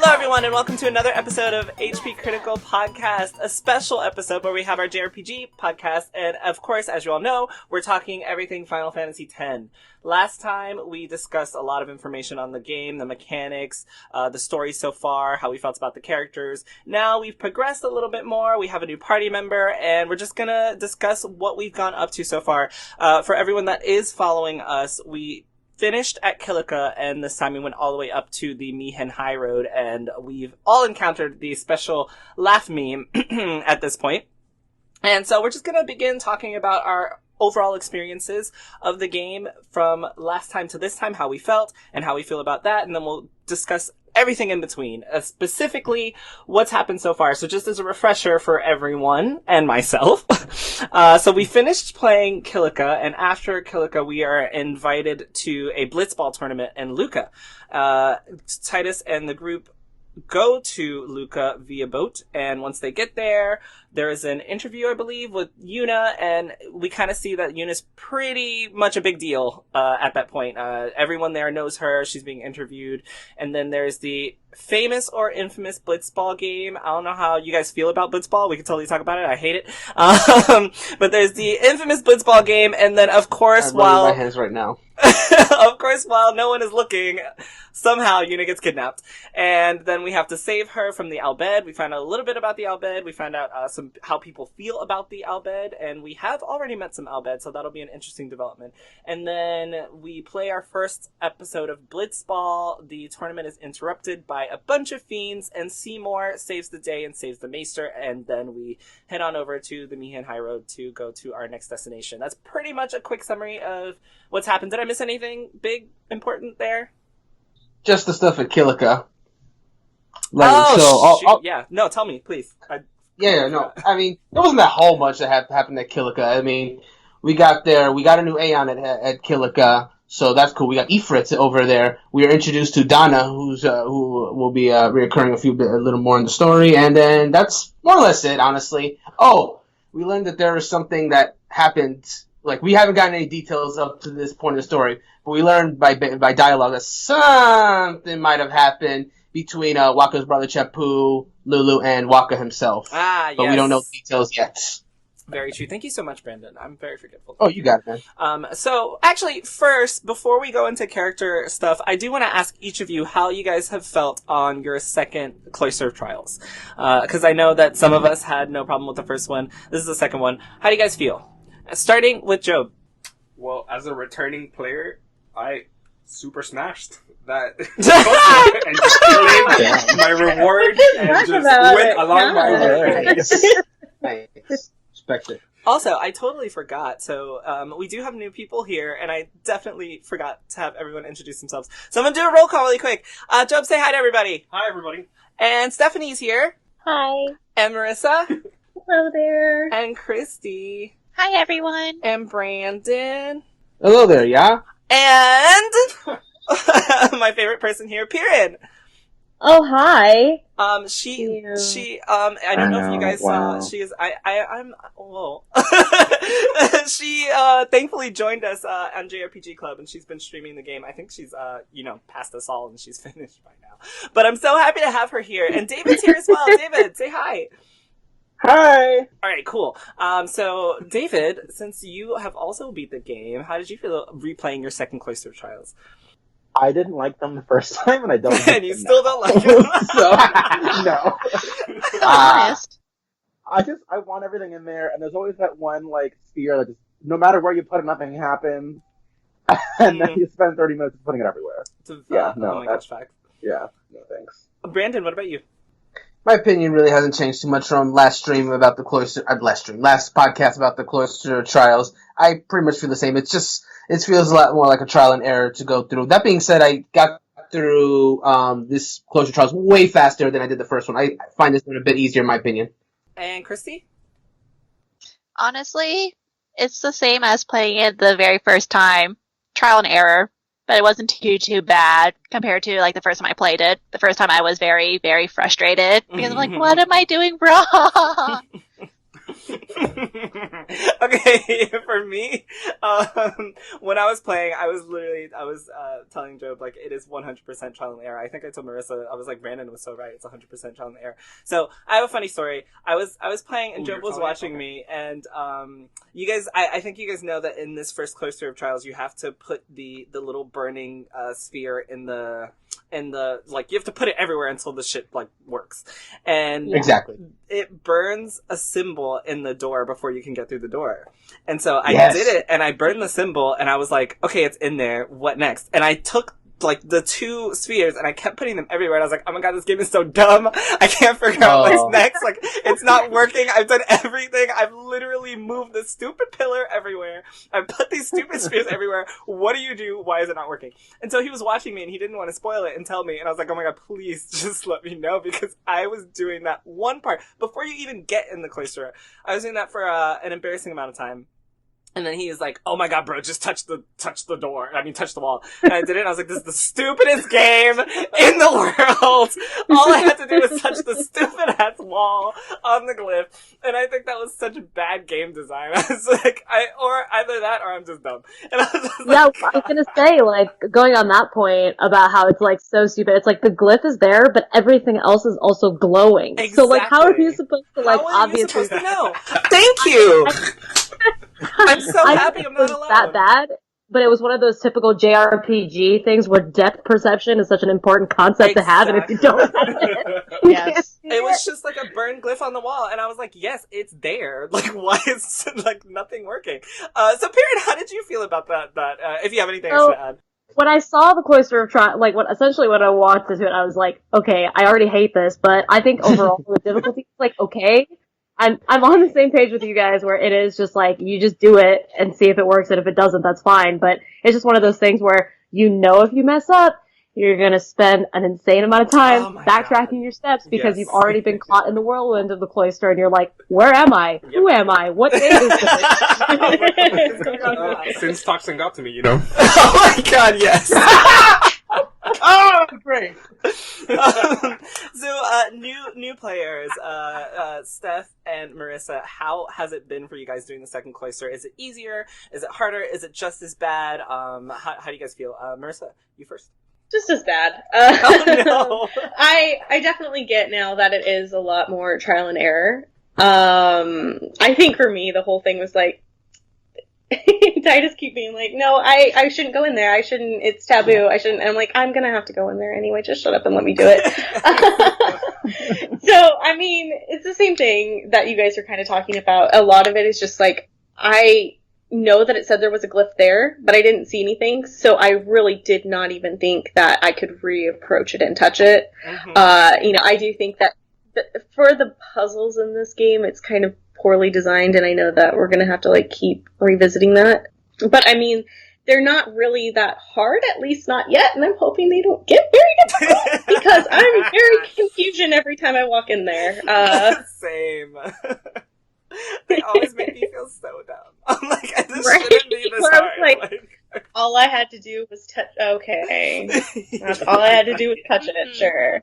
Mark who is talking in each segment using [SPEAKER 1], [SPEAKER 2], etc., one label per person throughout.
[SPEAKER 1] Hello everyone and welcome to another episode of HPCritical Podcast, a special episode where we have our JRPG podcast, and of course, as you all know, we're talking everything Final Fantasy X. Last time, we discussed a lot of information on the game, the mechanics, the story so far, how we felt about the characters. Now we've progressed a little bit more, we have a new party member, and we're just gonna discuss what we've gone up to so far. For everyone that is following us, we finished at Kilika, and this time we went all the way up to the Mi'hen Highroad, and we've all encountered the special laugh meme at this point. And so we're just gonna begin talking about our overall experiences of the game from last time to this time, how we felt, and how we feel about that, and then we'll discuss everything in between, specifically what's happened so far. So just as a refresher for everyone and myself, so we finished playing Kilika, and after Kilika we are invited to a Blitzball Tournament in Luca. Titus and the group go to Luca via boat, and once they get there, there is an interview, I believe, with Yuna, and we kind of see that Yuna's pretty much a big deal at that point. Everyone there knows her, she's being interviewed, and then there's the famous or infamous Blitzball game. I don't know how you guys feel about Blitzball, we can totally talk about it, I hate it. But there's the infamous Blitzball game, and then of course,
[SPEAKER 2] I'm running my hands right now.
[SPEAKER 1] Of course, while no one is looking, somehow Yuna gets kidnapped. And then we have to save her from the Albed. We find out a little bit about the Albed. We find out how people feel about the Albed. And we have already met some Albed, so that'll be an interesting development. And then we play our first episode of Blitzball. The tournament is interrupted by a bunch of fiends, and Seymour saves the day and saves the Maester. And then we head on over to the Mi'hen Highroad to go to our next destination. That's pretty much a quick summary of what's happened. Did I miss anything big, important there?
[SPEAKER 2] Just the stuff at Kilika.
[SPEAKER 1] Yeah. No, tell me, please.
[SPEAKER 2] I mean, there wasn't that whole much that happened at Kilika. I mean, we got there, we got a new Aeon at Kilika, so that's cool. We got Ifrit over there. We are introduced to Donna, who will be reoccurring a little more in the story, and then that's more or less it, honestly. Oh, we learned that there was something that happened. Like, we haven't gotten any details up to this point in the story, but we learned by dialogue that something might have happened between Wakka's brother Chepu, Lulu, and Wakka himself. But we don't know the details yet.
[SPEAKER 1] Very true. Thank you so much, Brandon. I'm very forgetful.
[SPEAKER 2] Oh, you got it, man.
[SPEAKER 1] So, actually, first, before we go into character stuff, I do want to ask each of you how you guys have felt on your second Cloister Trials. Because I know that some of us had no problem with the first one. This is the second one. How do you guys feel? Starting with Job.
[SPEAKER 3] Well, as a returning player, I super smashed that and just claimed my reward and just went along my way.
[SPEAKER 2] Nice. Respect it.
[SPEAKER 1] Also, I totally forgot. So, we do have new people here, and I definitely forgot to have everyone introduce themselves. So I'm gonna do a roll call really quick. Job, say hi to everybody.
[SPEAKER 3] Hi, everybody.
[SPEAKER 1] And Stephanie's here.
[SPEAKER 4] Hi.
[SPEAKER 1] And Marissa.
[SPEAKER 4] Hello there.
[SPEAKER 1] And Christy.
[SPEAKER 4] Hi, everyone.
[SPEAKER 1] And Brandon.
[SPEAKER 2] Hello there, yeah?
[SPEAKER 1] And my favorite person here, Piran.
[SPEAKER 4] Oh, hi.
[SPEAKER 1] She, I don't know if you guys saw, she is, whoa. She, thankfully joined us, on JRPG Club, and she's been streaming the game. I think she's, past us all, and she's finished by now. But I'm so happy to have her here. And David's here as well. David, say hi.
[SPEAKER 2] Hi!
[SPEAKER 1] Alright, cool. So, David, since you have also beat the game, how did you feel replaying your second Cloister Trials?
[SPEAKER 5] I didn't like them the first time, and I don't like
[SPEAKER 1] And you
[SPEAKER 5] them
[SPEAKER 1] still
[SPEAKER 5] now.
[SPEAKER 1] don't like them?
[SPEAKER 5] So, no.
[SPEAKER 4] Honest.
[SPEAKER 5] I want everything in there, and there's always that one, sphere that just, no matter where you put it, nothing happens. And then you spend 30 minutes putting it everywhere.
[SPEAKER 1] Oh my gosh, facts.
[SPEAKER 5] Yeah, no thanks.
[SPEAKER 1] Brandon, what about you?
[SPEAKER 2] My opinion really hasn't changed too much from last podcast about the Cloister Trials. I pretty much feel the same. It feels a lot more like a trial and error to go through. That being said, I got through this Cloister Trials way faster than I did the first one. I find this one a bit easier in my opinion.
[SPEAKER 1] And Christy?
[SPEAKER 4] Honestly, it's the same as playing it the very first time. Trial and error. But it wasn't too bad compared to, the first time I played it. The first time I was very, very frustrated because I'm like, what am I doing wrong?
[SPEAKER 1] Okay, for me, when I was playing, I was telling Job, like, it is 100% trial and error. I think I told Marissa, I was like, Brandon was so right, it's 100% trial and error. So, I have a funny story. I was playing, and Job was watching me, and, you guys, I think you guys know that in this first cloister of trials, you have to put the little burning, sphere in the, like, you have to put it everywhere until the shit, like, works. And
[SPEAKER 2] exactly,
[SPEAKER 1] it burns a symbol in the door before you can get through the door. And so I did it, and I burned the symbol, and I was like, okay, it's in there, what next? And I took, like, the 2 spheres, and I kept putting them everywhere, and I was like, oh my god, this game is so dumb, I can't figure out what's next, like, it's not working, I've done everything, I've literally moved the stupid pillar everywhere, I've put these stupid spheres everywhere, what do you do, why is it not working? And so he was watching me, and he didn't want to spoil it and tell me, and I was like, oh my god, please, just let me know, because I was doing that one part, before you even get in the cloister, I was doing that for an embarrassing amount of time. And then he is like, oh my god, bro, just touch the wall. And I did it, and I was like, this is the stupidest game in the world. All I had to do was touch the stupid ass wall on the glyph. And I think that was such bad game design. I was like, or either that, or I'm just dumb. And I was just like,
[SPEAKER 6] I was gonna say, like, going on that point about how it's, like, so stupid. It's like, the glyph is there, but everything else is also glowing.
[SPEAKER 1] Exactly.
[SPEAKER 6] So, like, how are you supposed to, like, obviously...
[SPEAKER 1] How are you supposed to know? Thank you! I'm so happy I'm not alone.
[SPEAKER 6] That bad, but it was one of those typical JRPG things where depth perception is such an important concept to have, and if you don't have it,
[SPEAKER 4] yes.
[SPEAKER 1] It was just like a burned glyph on the wall, and I was like, yes, it's there. Like, why is, like, nothing working? So, Period, how did you feel about that, if you have anything else to add?
[SPEAKER 6] When I saw the Cloister of Trial, like, when I walked into it, I was like, okay, I already hate this, but I think overall the difficulty is, like, okay. I'm on the same page with you guys where it is just like, you just do it and see if it works, and if it doesn't, that's fine. But it's just one of those things where you know if you mess up, you're gonna spend an insane amount of time backtracking your steps because you've already been caught in the whirlwind of the cloister, and you're like, where am I? Who am I? What day is this?
[SPEAKER 3] Since Toxin got to me, you know.
[SPEAKER 1] Oh my god, yes!
[SPEAKER 2] Oh, great.
[SPEAKER 1] So, new players, Steph and Marissa, how has it been for you guys doing the second cloister? Is it easier? Is it harder? Is it just as bad? How do you guys feel? Marissa, you first.
[SPEAKER 7] Just as bad.
[SPEAKER 1] Oh no!
[SPEAKER 7] I definitely get now that it is a lot more trial and error. I think for me, the whole thing was like, I just keep being like, no, I shouldn't go in there. I shouldn't. It's taboo. I shouldn't. And I'm like, I'm gonna have to go in there anyway. Just shut up and let me do it. So, I mean, it's the same thing that you guys are kind of talking about. A lot of it is just like, I know that it said there was a glyph there, but I didn't see anything. So I really did not even think that I could reapproach it and touch it. Mm-hmm. I do think that for the puzzles in this game, it's kind of poorly designed, and I know that we're gonna have to, like, keep revisiting that. But, I mean, they're not really that hard, at least not yet, and I'm hoping they don't get very difficult, because I'm very confusion every time I walk in there.
[SPEAKER 1] Same. They always make me feel so dumb. I'm like, this shouldn't be this hard.
[SPEAKER 7] Like, all I had to do was touch. Okay, that's all I had to do was touch it. Sure.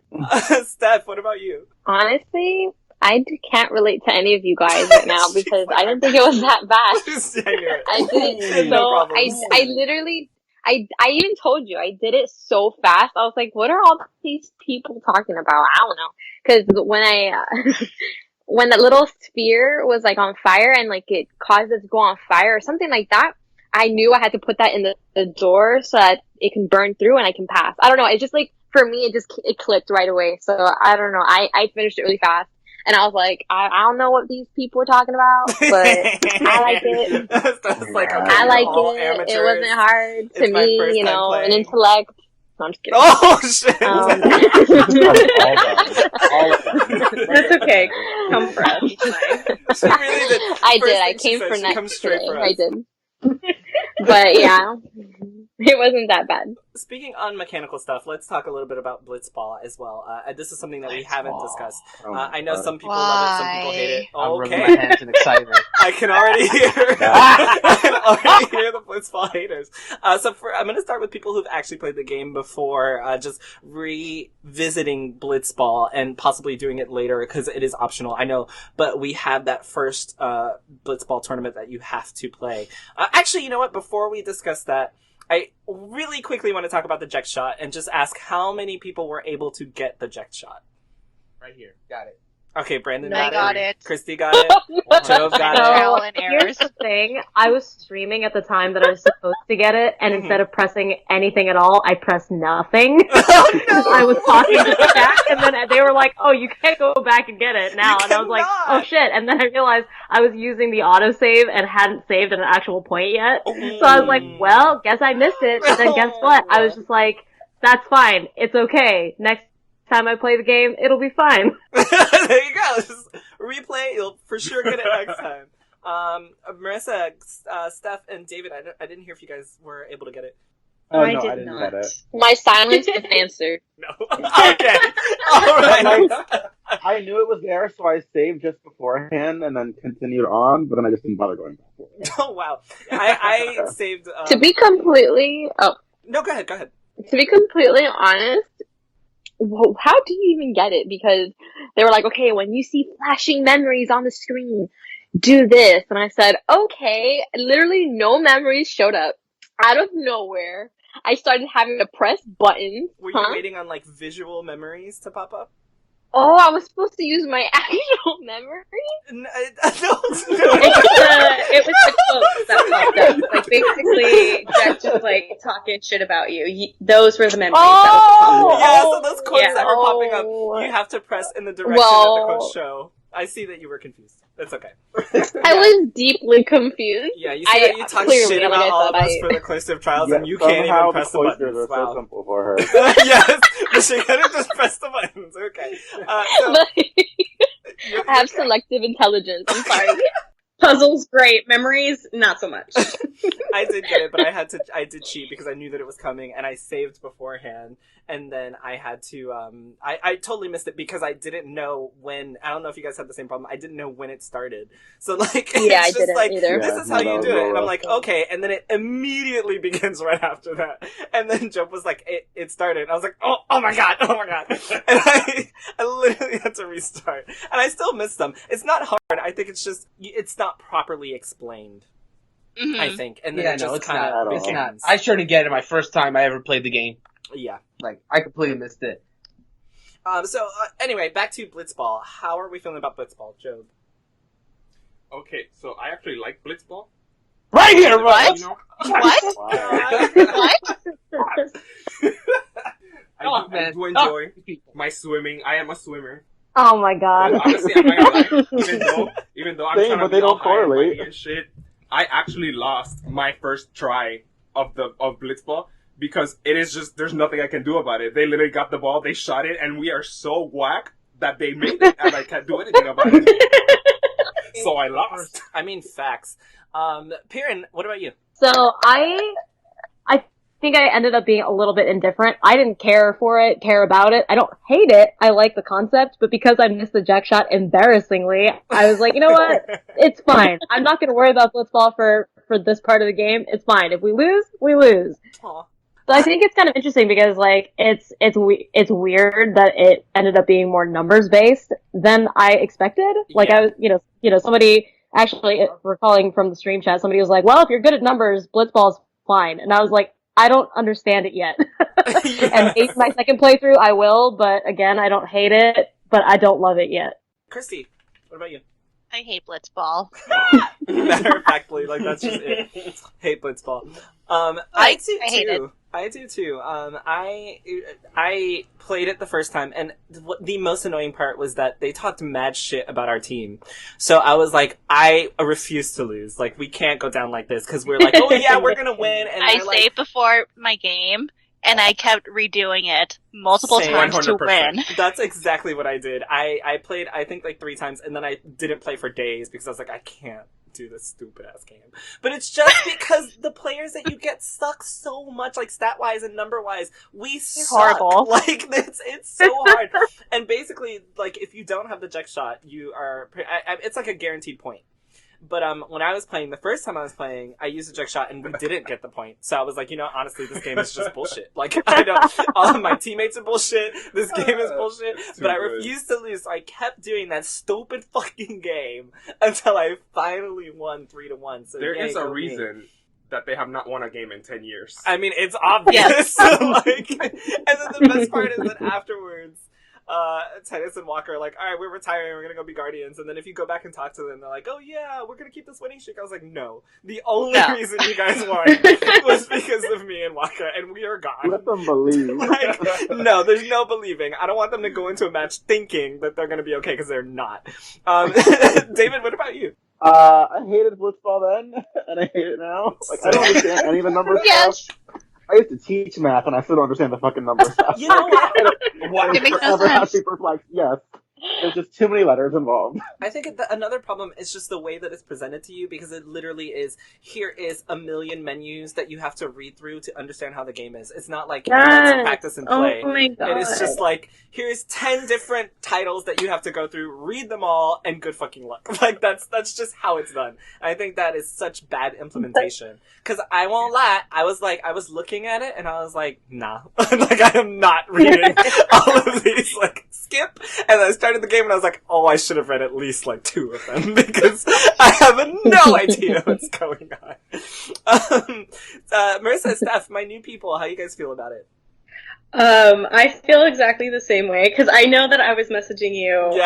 [SPEAKER 1] Steph, what about you?
[SPEAKER 6] Honestly, I can't relate to any of you guys right now because I didn't think it was that bad. I didn't.
[SPEAKER 1] No
[SPEAKER 6] so
[SPEAKER 1] problem.
[SPEAKER 6] I literally, I even told you I did it so fast. I was like, what are all these people talking about? I don't know. Because when the little sphere was like on fire and like it caused it to go on fire or something like that, I knew I had to put that in the door so that it can burn through and I can pass. I don't know. It just like, for me, it clicked right away. So I don't know. I finished it really fast. And I was like, I don't know what these people were talking about, but I like it. I like it.
[SPEAKER 1] Amateurs.
[SPEAKER 6] It wasn't hard to me, you know, an intellect. No, I'm just kidding.
[SPEAKER 1] Oh, shit!
[SPEAKER 7] That's okay. Come for us.
[SPEAKER 1] She really did.
[SPEAKER 6] I did. I came for next
[SPEAKER 1] today.
[SPEAKER 6] I did. But yeah, it wasn't that bad.
[SPEAKER 1] Speaking on mechanical stuff, let's talk a little bit about Blitzball as well. This is something that we haven't discussed. I know some people love it, some people hate it.
[SPEAKER 2] I'm rubbing
[SPEAKER 1] Okay.
[SPEAKER 2] my hands in excitement.
[SPEAKER 1] I can already hear. I can already hear the Blitzball haters. I'm going to start with people who've actually played the game before, just revisiting Blitzball and possibly doing it later because it is optional. I know, but we have that first Blitzball tournament that you have to play. Actually, you know what? Before we discuss that, I really quickly want to talk about the Jecht shot and just ask how many people were able to get the Jecht shot.
[SPEAKER 2] Right here. Got it.
[SPEAKER 1] Okay, Brandon
[SPEAKER 4] I got it.
[SPEAKER 1] Christy got it. Jove got it.
[SPEAKER 4] Trial and
[SPEAKER 8] Here's
[SPEAKER 4] errors.
[SPEAKER 8] the thing. I was streaming at the time that I was supposed to get it, and instead of pressing anything at all, I pressed nothing. I was talking to the chat, and then they were like, oh, you can't go back and get it now. And I was like, oh shit. And then I realized I was using the autosave and hadn't saved at an actual point yet. So I was like, well, guess I missed it. And then guess what? I was just like, that's fine. It's okay. Next time I play the game, it'll be fine.
[SPEAKER 1] There you go. Just replay. You'll for sure get it next time. Marissa, Steph, and David, I didn't hear if you guys were able to get it.
[SPEAKER 5] Oh,
[SPEAKER 7] I
[SPEAKER 5] no,
[SPEAKER 7] did
[SPEAKER 5] I didn't
[SPEAKER 7] not.
[SPEAKER 5] get it.
[SPEAKER 6] My silence was answered.
[SPEAKER 1] No. Okay. All right.
[SPEAKER 5] I knew it was there, so I saved just beforehand and then continued on, but then I just didn't bother going back for it.
[SPEAKER 1] Oh wow. I saved.
[SPEAKER 6] To be completely,
[SPEAKER 1] No, go ahead. Go ahead.
[SPEAKER 6] to be completely honest, how do you even get it? Because they were like, okay, when you see flashing memories on the screen, do this. And I said, okay. Literally no memories showed up. Out of nowhere, I started having to press buttons.
[SPEAKER 1] Were you waiting on like visual memories to pop up?
[SPEAKER 6] Oh, I was supposed to use my actual memory?
[SPEAKER 1] No.
[SPEAKER 7] It was the quotes that popped up. Like, basically, Jecht was, like, talking shit about you. Those were the memories that was
[SPEAKER 1] Yeah, so those quotes
[SPEAKER 6] yeah.
[SPEAKER 1] that were popping up,
[SPEAKER 6] Oh.
[SPEAKER 1] you have to press in the direction that the quotes show. I see that you were confused. It's okay.
[SPEAKER 6] I was deeply confused.
[SPEAKER 1] Yeah, you see that you talk shit about
[SPEAKER 6] like I
[SPEAKER 1] all of
[SPEAKER 6] thought
[SPEAKER 1] us
[SPEAKER 6] I-
[SPEAKER 1] for the cloister trials,
[SPEAKER 5] Yeah,
[SPEAKER 1] and you can't
[SPEAKER 5] somehow
[SPEAKER 1] even press the
[SPEAKER 5] cloisters
[SPEAKER 1] buttons.
[SPEAKER 5] are so
[SPEAKER 1] Wow.
[SPEAKER 5] simple for her.
[SPEAKER 1] Yes, but she couldn't just press the buttons. Okay. So,
[SPEAKER 6] But I have selective intelligence. I'm sorry.
[SPEAKER 7] Puzzles, great. Memories, not so much.
[SPEAKER 1] I did get it, but I did cheat because I knew that it was coming, and I saved beforehand, and then I had to, I totally missed it because I didn't know when, I don't know if you guys had the same problem, I didn't know when it started. So, like,
[SPEAKER 6] Yeah, I
[SPEAKER 1] it's just
[SPEAKER 6] didn't
[SPEAKER 1] like,
[SPEAKER 6] either.
[SPEAKER 1] this
[SPEAKER 5] Yeah,
[SPEAKER 1] is how
[SPEAKER 5] no,
[SPEAKER 1] you
[SPEAKER 5] that
[SPEAKER 1] do
[SPEAKER 5] was
[SPEAKER 1] it, and I'm
[SPEAKER 5] rough.
[SPEAKER 1] like, okay, and then it immediately begins right after that, and then Joe was like, it started, and I was like, oh my god, and I literally had to restart, and I still missed them. It's not hard, I think it's just, it's not properly explained.
[SPEAKER 4] Mhm.
[SPEAKER 1] I think, and then
[SPEAKER 2] Yeah,
[SPEAKER 1] it just
[SPEAKER 2] no, it's
[SPEAKER 1] kind
[SPEAKER 2] not.
[SPEAKER 1] of
[SPEAKER 5] It's
[SPEAKER 2] It's not. I sure didn't get it my first time I ever played the game.
[SPEAKER 1] Yeah.
[SPEAKER 2] Like, I completely missed it.
[SPEAKER 1] Anyway, back to Blitzball. How are we feeling about Blitzball, Joe?
[SPEAKER 3] Okay, so I actually like Blitzball.
[SPEAKER 2] Right here, right?
[SPEAKER 3] You know,
[SPEAKER 4] What?
[SPEAKER 3] I
[SPEAKER 2] man.
[SPEAKER 3] do enjoy my swimming. I am a swimmer.
[SPEAKER 8] Oh my god.
[SPEAKER 3] But honestly, I'm not gonna lie. Even though I'm
[SPEAKER 5] Same,
[SPEAKER 3] trying
[SPEAKER 5] but
[SPEAKER 3] to
[SPEAKER 5] they
[SPEAKER 3] be
[SPEAKER 5] don't
[SPEAKER 3] all high and
[SPEAKER 5] correlate.
[SPEAKER 3] mighty and shit, I actually lost my first try of Blitzball because it is just there's nothing I can do about it. They literally got the ball, they shot it, and we are so whack that they made it, and I can't do anything about it. So I lost.
[SPEAKER 1] I mean, facts. Piran, what about you?
[SPEAKER 8] So I think I ended up being a little bit indifferent. I didn't care about it. I don't hate it. I like the concept, but because I missed the Jecht shot embarrassingly, I was like, you know what? It's fine. I'm not going to worry about Blitzball for this part of the game. It's fine. If we lose, we lose.
[SPEAKER 1] Aw.
[SPEAKER 8] So I think it's kind of interesting because like it's weird that it ended up being more numbers based than I expected. Like
[SPEAKER 1] Yeah.
[SPEAKER 8] I was, somebody actually recalling from the stream chat, somebody was like, "Well, if you're good at numbers, Blitzball's fine," and I was like, I don't understand it yet. And maybe my second playthrough I will, but again, I don't hate it, but I don't love it yet.
[SPEAKER 1] Christy, what about you?
[SPEAKER 4] I hate Blitzball.
[SPEAKER 1] Matter of factly, like that's just it. Hate Blitzball. I do
[SPEAKER 4] I hate
[SPEAKER 1] too. I do too. I played it the first time, and the most annoying part was that they talked mad shit about our team. So I was like, I refuse to lose. Like, we can't go down like this because we're like, oh yeah, we're gonna win. And
[SPEAKER 4] I
[SPEAKER 1] they're like,
[SPEAKER 4] saved before my game, and I kept redoing it multiple
[SPEAKER 1] Same.
[SPEAKER 4] times to
[SPEAKER 3] 100%.
[SPEAKER 4] win.
[SPEAKER 1] That's exactly what I did. I played, I think, like 3 times, and then I didn't play for days because I was like, I can't do this stupid ass game. But it's just because the players that you get suck so much, like stat-wise and number-wise. We suck.
[SPEAKER 4] horrible.
[SPEAKER 1] Like, it's so hard. And basically, like, if you don't have the Jecht shot, you are... it's like a guaranteed point. But when I was playing, the first time I was playing, I used a Jecht shot and we didn't get the point. So I was like, honestly, this game is just bullshit. Like, I know all of my teammates are bullshit. This game is bullshit. But I refused to lose, so I kept doing that stupid fucking game until I finally won 3-1. So
[SPEAKER 3] there is a reason that they have not won a game in 10 years.
[SPEAKER 1] I mean, it's obvious. Like, and then the best part is that afterwards, Titus and Wakka are like, alright, we're retiring, we're gonna go be Guardians. And then if you go back and talk to them, they're like, oh yeah, we're gonna keep this winning streak. I was like, no. The only reason you guys won was because of me and Wakka, and we are gone.
[SPEAKER 5] Let them believe.
[SPEAKER 1] Like, no, there's no believing. I don't want them to go into a match thinking that they're gonna be okay, because they're not. David, what about you?
[SPEAKER 5] I hated Blitzball then, and I hate it now. Like, I don't understand any of the number stuff. I used to teach math, and I still don't understand the fucking number stuff.
[SPEAKER 1] You know what?
[SPEAKER 4] It makes no sense.
[SPEAKER 5] Yes. There's just too many letters involved.
[SPEAKER 1] I think another problem is just the way that it's presented to you, because it literally is, here is a million menus that you have to read through to understand how the game is. It's not like, let's practice and play.
[SPEAKER 7] Oh my god.
[SPEAKER 1] It is just like, here's 10 different titles that you have to go through, read them all, and good fucking luck. Like, that's just how it's done. I think that is such bad implementation. Because I won't lie, I was looking at it, and I was like, nah. Like, I am not reading all of these, like, skip. And I started the game, and I was like, oh, I should have read at least, like, 2 of them, because I have no idea what's going on. Marissa, Steph, my new people, how you guys feel about it?
[SPEAKER 7] I feel exactly the same way, because I know that I was messaging you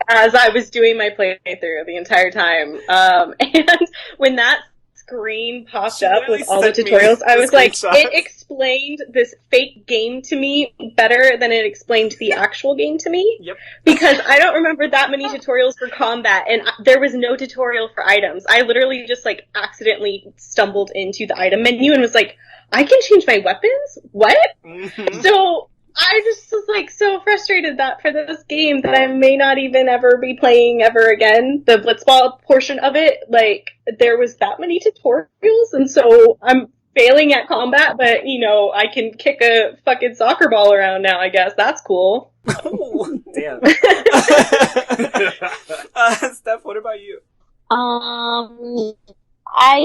[SPEAKER 7] as I was doing my playthrough the entire time. And when that screen popped up with all the tutorials, I was like, it explained this fake game to me better than it explained the actual game to me.
[SPEAKER 1] Yep.
[SPEAKER 7] Because I don't remember that many tutorials for combat, and there was no tutorial for items. I literally just, like, accidentally stumbled into the item menu and was like, I can change my weapons? What?
[SPEAKER 1] Mm-hmm.
[SPEAKER 7] So I just was, like, so frustrated that for this game that I may not even ever be playing ever again, the Blitzball portion of it, like, there was that many tutorials, and so I'm failing at combat, but, I can kick a fucking soccer ball around now, I guess. That's cool.
[SPEAKER 1] Oh, damn. Steph, what about you?
[SPEAKER 6] I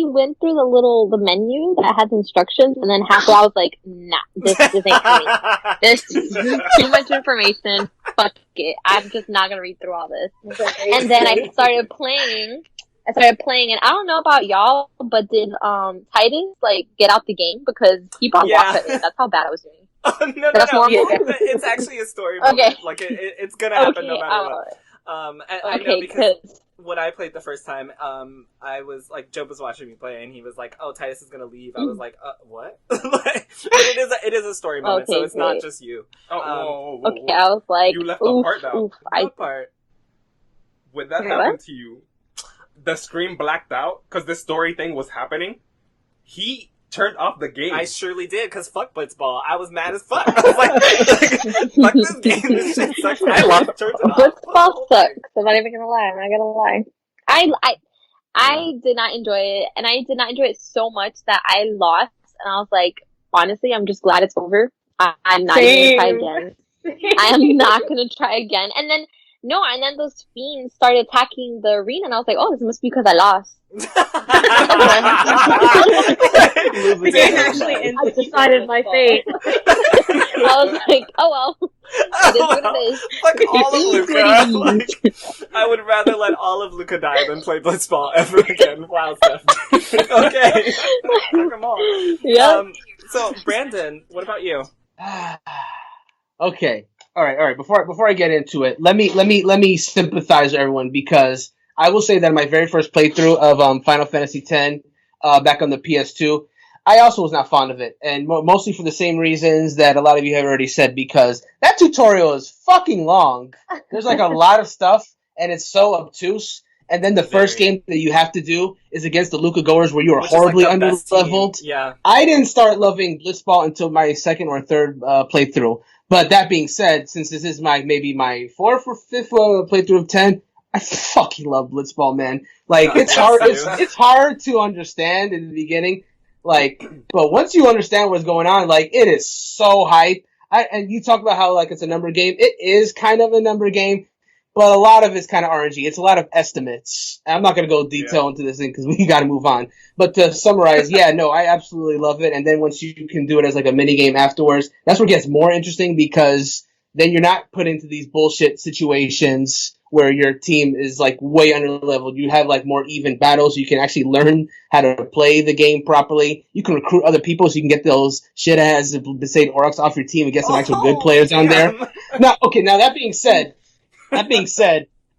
[SPEAKER 6] went through the menu that has instructions, and then halfway I was like, nah, this ain't for me. This is too much information. Fuck it. I'm just not gonna read through all this. And then I started playing, and I don't know about y'all, but did Titus, like, get out the game? Because he brought Wakka in. That's how bad I was doing.
[SPEAKER 1] Oh, no. It's actually a story moment. Okay. Like, it's gonna happen no matter what. I know because when I played the first time, I was like, Job was watching me play, and he was like, "Oh, Titus is gonna leave." I was like, "What?" But it is a story moment, so it's not just you.
[SPEAKER 7] Oh,
[SPEAKER 6] whoa. Okay, I was like,
[SPEAKER 3] you left the part out.
[SPEAKER 1] What part?
[SPEAKER 3] When that happened to you, the screen blacked out because the story thing was happening. He turned off the game.
[SPEAKER 1] I surely did, because fuck Blitzball. I was mad as fuck. I was like, fuck this game, this shit sucks. I lost, turned it off.
[SPEAKER 6] Blitzball sucks. I'm not even gonna lie. I did not enjoy it, and I did not enjoy it so much that I lost, and I was like, honestly, I'm just glad it's over. I'm not even gonna try again. I am not gonna try again. And then those fiends started attacking the arena, and I was like, oh, this must be because I lost.
[SPEAKER 8] I decided my fate.
[SPEAKER 6] I was like, oh well. It is what it is.
[SPEAKER 1] Like all of Luca. I would rather let all of Luca die than play Blitzball ever again. Wow, Steph. Okay. Come on.
[SPEAKER 6] Yep.
[SPEAKER 1] So, Brandon, what about you?
[SPEAKER 2] Okay. All right. Before I get into it, let me sympathize with everyone, because I will say that in my very first playthrough of Final Fantasy X back on the PS2, I also was not fond of it, and mostly for the same reasons that a lot of you have already said, because that tutorial is fucking long. There's like a lot of stuff, and it's so obtuse. And then the first game that you have to do is against the Luca goers, where you are horribly under-leveled.
[SPEAKER 1] Yeah.
[SPEAKER 2] I didn't start loving Blitzball until my second or third playthrough. But that being said, since this is maybe my fourth or fifth playthrough of 10, I fucking love Blitzball, man. Like,
[SPEAKER 1] Oh,
[SPEAKER 2] it's hard.
[SPEAKER 1] yes,
[SPEAKER 2] It's hard to understand in the beginning. Like, but once you understand what's going on, like, it is so hype. And you talk about how, like, it's a number game. It is kind of a number game, but a lot of it's kind of RNG. It's a lot of estimates. I'm not going to go detail into this thing because we got to move on. But to summarize, yeah, no, I absolutely love it. And then once you can do it as, like, a mini game afterwards, that's where it gets more interesting because then you're not put into these bullshit situations where your team is like way under leveled. You have like more even battles. You can actually learn how to play the game properly. You can recruit other people so you can get those shit ass Besaid Aurochs off your team and get some actual good players on there. Now, that being said,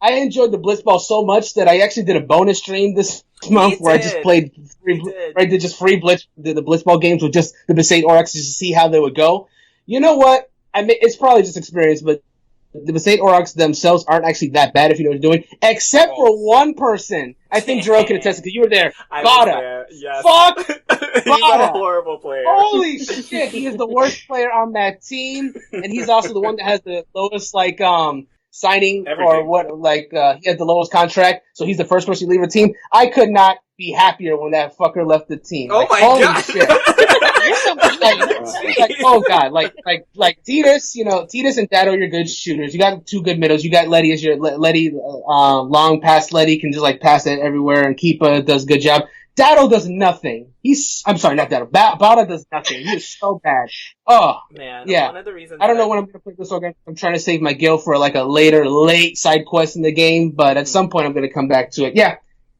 [SPEAKER 2] I enjoyed the Blitzball so much that I actually did a bonus stream this month where I just played free Blitz, the Blitzball games with just the Besaid Aurochs just to see how they would go. You know what? I mean, it's probably just experience, but the Besaid Aurochs themselves aren't actually that bad if you know what you're doing, except for one person. I think Jerome can attest because you were there. Guadosalam.
[SPEAKER 1] Yes.
[SPEAKER 2] Fuck!
[SPEAKER 1] He's a horrible player.
[SPEAKER 2] Holy shit, he is the worst player on that team, and he's also the one that has the lowest, like, signing or what, like, he has the lowest contract, so he's the first person to leave a team. I could not be happier when that fucker left the team.
[SPEAKER 1] Oh,
[SPEAKER 2] like,
[SPEAKER 1] my
[SPEAKER 2] holy
[SPEAKER 1] God.
[SPEAKER 2] Shit. Oh god, like Titus, Titus and Dado, you're good shooters. You got two good middles. You got Letty as your Letty, long pass. Letty can just like pass it everywhere, and Keepa does a good job. Dado does nothing. I'm sorry, not Dado. Bada does nothing. He is so bad. Oh
[SPEAKER 1] man,
[SPEAKER 2] yeah.
[SPEAKER 1] One of the reasons
[SPEAKER 2] I don't know when I'm gonna play this again. I'm trying to save my guild for like a late side quest in the game, but at some point I'm gonna come back to it. Yeah.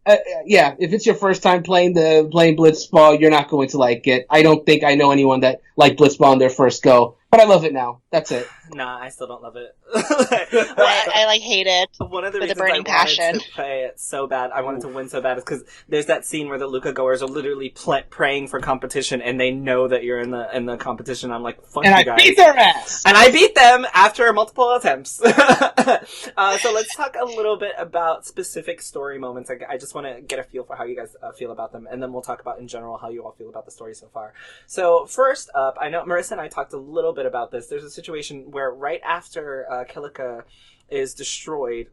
[SPEAKER 2] If it's your first time playing Blitzball, you're not going to like it. I don't think I know anyone that liked Blitzball on their first go, but I love it now. That's it.
[SPEAKER 1] Nah, I still don't love it.
[SPEAKER 4] I hate it.
[SPEAKER 1] One of the
[SPEAKER 4] with a
[SPEAKER 1] reasons
[SPEAKER 4] burning
[SPEAKER 1] I wanted
[SPEAKER 4] passion.
[SPEAKER 1] to play it so bad, I wanted to win so bad, is because there's that scene where the Luca goers are literally praying for competition, and they know that you're in the competition. I'm like, fuck
[SPEAKER 2] and
[SPEAKER 1] you guys.
[SPEAKER 2] I beat their ass!
[SPEAKER 1] And I beat them after multiple attempts. So let's talk a little bit about specific story moments. I just want to get a feel for how you guys feel about them, and then we'll talk about in general how you all feel about the story so far. So first up, I know Marissa and I talked a little bit about this. There's a situation where right after Kilika is destroyed,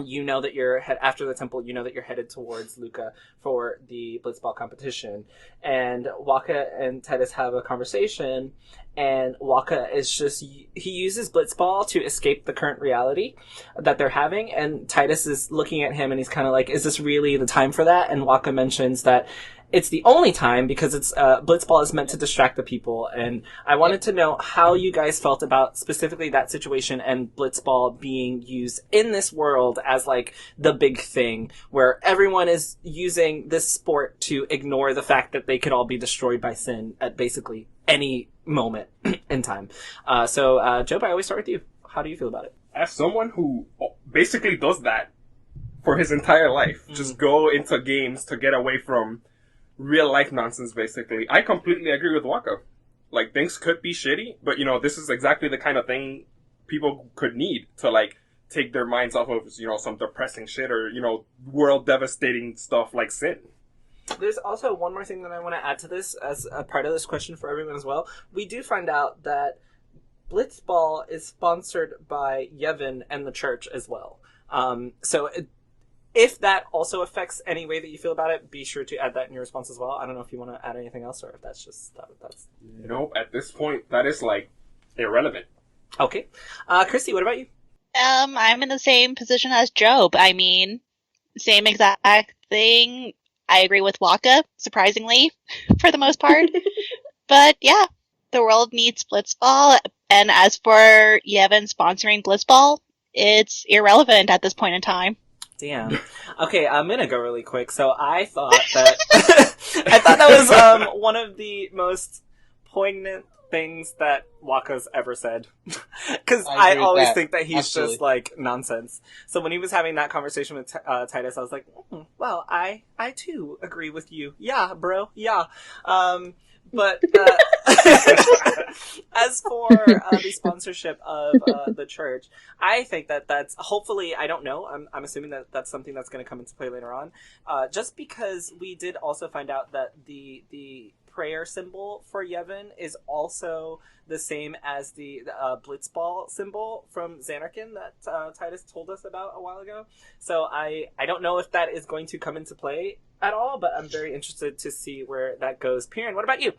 [SPEAKER 1] you know that you're after the temple. You know that you're headed towards Luca for the Blitzball competition, and Wakka and Titus have a conversation. And Wakka is he uses Blitzball to escape the current reality that they're having. And Titus is looking at him, and he's kind of like, "Is this really the time for that?" And Wakka mentions that it's the only time because it's Blitzball is meant to distract the people. And I wanted to know how you guys felt about specifically that situation and Blitzball being used in this world as like the big thing where everyone is using this sport to ignore the fact that they could all be destroyed by sin at basically any moment in time. Joe, I always start with you. How do you feel about it?
[SPEAKER 3] As someone who basically does that for his entire life, just go into games to get away from real life nonsense, basically, I completely agree with Wakka. Like, things could be shitty, but this is exactly the kind of thing people could need to like take their minds off of some depressing shit or world devastating stuff like sin.
[SPEAKER 1] There's also one more thing that I want to add to this as a part of this question for everyone as well. We do find out that Blitzball is sponsored by Yevon and the church as well. If that also affects any way that you feel about it, be sure to add that in your response as well. I don't know if you want to add anything else or if that's just... that's.
[SPEAKER 3] Nope, at this point, that is, like, irrelevant.
[SPEAKER 1] Okay. Christy, what about you?
[SPEAKER 4] I'm in the same position as Job. I mean, same exact thing. I agree with Wakka, surprisingly, for the most part. But, yeah, the world needs Blitzball. And as for Yevon sponsoring Blitzball, it's irrelevant at this point in time.
[SPEAKER 1] Damn. Okay, I'm gonna go really quick. So I thought that was one of the most poignant things that Wakka's ever said. Because I always think that he's just like nonsense. So when he was having that conversation with Titus, I was like, well, I too agree with you. Yeah, bro. Yeah. But As for the sponsorship of the church, I think that's hopefully, I don't know, I'm assuming that that's something that's going to come into play later on. Just because we did also find out that the prayer symbol for Yevon is also the same as the Blitzball symbol from Xanarkin that Titus told us about a while ago. So I don't know if that is going to come into play at all, but I'm very interested to see where that goes. Piran, what about you?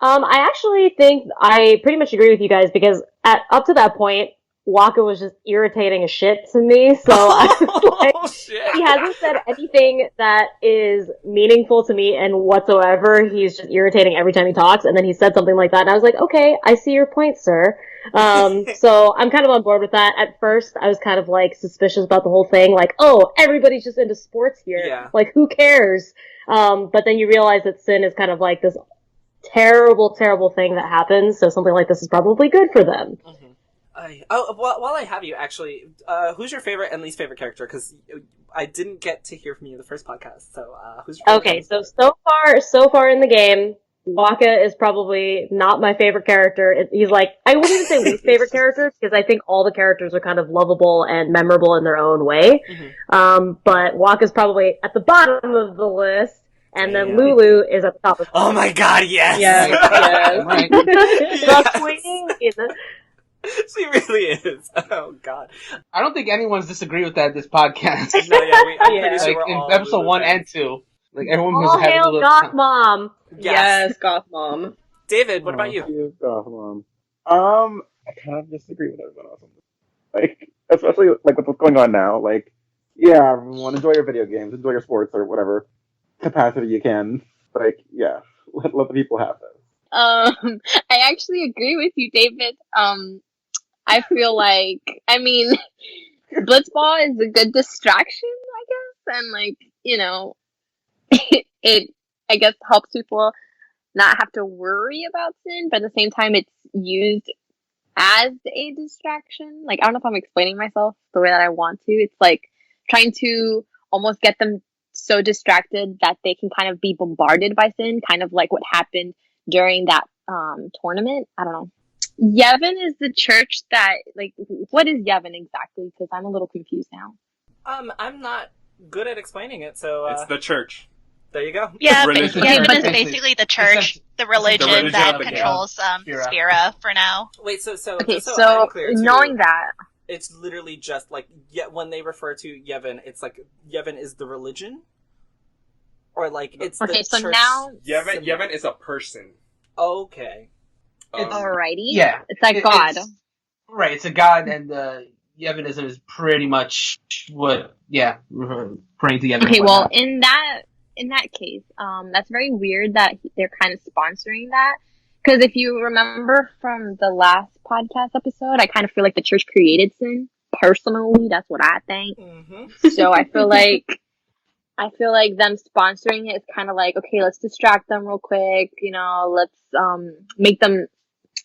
[SPEAKER 8] I actually think I pretty much agree with you guys because up to that point, Wakka was just irritating as shit to me. So I was like,
[SPEAKER 1] shit.
[SPEAKER 8] he hasn't said anything that is meaningful to me and whatsoever. He's just irritating every time he talks. And then he said something like that, and I was like, okay, I see your point, sir. So I'm kind of on board with that. At first, I was kind of like suspicious about the whole thing, like, oh, everybody's just into sports here.
[SPEAKER 1] Yeah.
[SPEAKER 8] Like, who cares? But then you realize that Sin is kind of like this terrible, terrible thing that happens, so something like this is probably good for them.
[SPEAKER 1] Mm-hmm. While I have you, actually, who's your favorite and least favorite character? Because I didn't get to hear from you in the first podcast, so who's your favorite?
[SPEAKER 8] Okay, so far in the game, Wakka is probably not my favorite character. He's like, I wouldn't even say least favorite character, because I think all the characters are kind of lovable and memorable in their own way. Mm-hmm. But Wakka's probably at the bottom of the list. And then Lulu is at the top of the
[SPEAKER 1] Oh my god, yes!
[SPEAKER 7] Yes, yes.
[SPEAKER 8] The queen.
[SPEAKER 1] She really is. Oh god.
[SPEAKER 2] I don't think anyone's disagree with that in this podcast.
[SPEAKER 1] No, I'm pretty sure
[SPEAKER 2] Like,
[SPEAKER 1] we're
[SPEAKER 2] in
[SPEAKER 1] all
[SPEAKER 2] episode
[SPEAKER 1] Lulu
[SPEAKER 2] 1
[SPEAKER 1] fans.
[SPEAKER 2] and 2. Like, everyone
[SPEAKER 8] All
[SPEAKER 2] was having a
[SPEAKER 8] hail
[SPEAKER 2] little...
[SPEAKER 8] Goth Mom.
[SPEAKER 7] Yes, Goth Mom.
[SPEAKER 1] David, what about you?
[SPEAKER 5] I kind of disagree with everyone else on this. Like, especially like with what's going on now. Like, yeah, everyone enjoy your video games, enjoy your sports or whatever capacity you can. Like, yeah, let the people have this.
[SPEAKER 6] I actually agree with you, David. I feel like, I mean, Blitzball is a good distraction, I guess, and like, you know, it I guess helps people not have to worry about Sin, but at the same time, it's used as a distraction. Like, I don't know if I'm explaining myself the way that I want to. It's like trying to almost get them so distracted that they can kind of be bombarded by Sin, kind of like what happened during that tournament. I don't know. Yevon is the church that, like, what is Yevon exactly? Because I'm a little confused now.
[SPEAKER 1] I'm not good at explaining it, so
[SPEAKER 3] It's the church.
[SPEAKER 1] there you go.
[SPEAKER 4] Yeah, but
[SPEAKER 3] Religion.
[SPEAKER 4] Yevon is
[SPEAKER 2] Basically,
[SPEAKER 4] basically the church, the religion
[SPEAKER 3] religion
[SPEAKER 4] that
[SPEAKER 3] of the
[SPEAKER 4] controls
[SPEAKER 2] Sphera.
[SPEAKER 4] Sphera for now.
[SPEAKER 1] Wait, so
[SPEAKER 6] Okay,
[SPEAKER 1] just
[SPEAKER 6] so
[SPEAKER 1] I'm clear, too,
[SPEAKER 6] knowing that,
[SPEAKER 1] it's literally just like when they refer to Yevon, it's like Yevon is the religion, or like it's
[SPEAKER 6] okay,
[SPEAKER 1] the
[SPEAKER 6] so
[SPEAKER 1] church
[SPEAKER 6] now,
[SPEAKER 1] symbol.
[SPEAKER 3] Yevon is a person.
[SPEAKER 1] Okay.
[SPEAKER 6] alrighty,
[SPEAKER 2] Yeah.
[SPEAKER 6] it's like God.
[SPEAKER 2] Right, it's a god, and Yevonism is pretty much what, praying to Yevon.
[SPEAKER 6] Okay,
[SPEAKER 2] and
[SPEAKER 6] well,
[SPEAKER 2] whatnot.
[SPEAKER 6] in that case, that's very weird that they're kind of sponsoring that. Because if you remember from the last podcast episode, I kind of feel like the church created Sin. Personally, that's what I think.
[SPEAKER 1] Mm-hmm.
[SPEAKER 6] So I feel like them sponsoring it is kind of like, okay, let's distract them real quick. You know, let's make them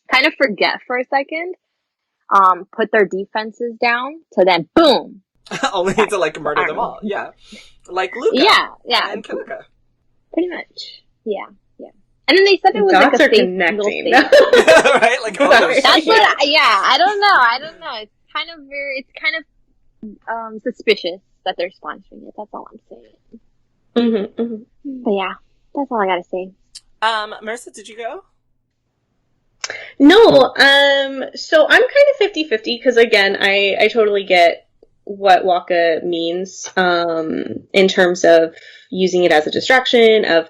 [SPEAKER 6] kind of forget for a second. Put their defenses down. So then, boom.
[SPEAKER 1] Only to like murder them all. Yeah. Like Luca.
[SPEAKER 6] Yeah,
[SPEAKER 1] And Kilika.
[SPEAKER 6] pretty much. Yeah. And then they said it was
[SPEAKER 7] Dots
[SPEAKER 6] like a
[SPEAKER 7] are
[SPEAKER 6] safe
[SPEAKER 7] connecting.
[SPEAKER 6] little state.
[SPEAKER 1] Right? Like, oh,
[SPEAKER 7] Sorry.
[SPEAKER 1] shit.
[SPEAKER 6] That's what. I don't know. It's kind of suspicious that they're sponsoring it. That's all I'm saying.
[SPEAKER 7] Mm-hmm, mm-hmm.
[SPEAKER 6] But yeah, that's all I gotta say.
[SPEAKER 1] Marissa, did you go?
[SPEAKER 7] No, so I'm kind of 50-50 because again, I totally get what Wakka means, in terms of using it as a distraction of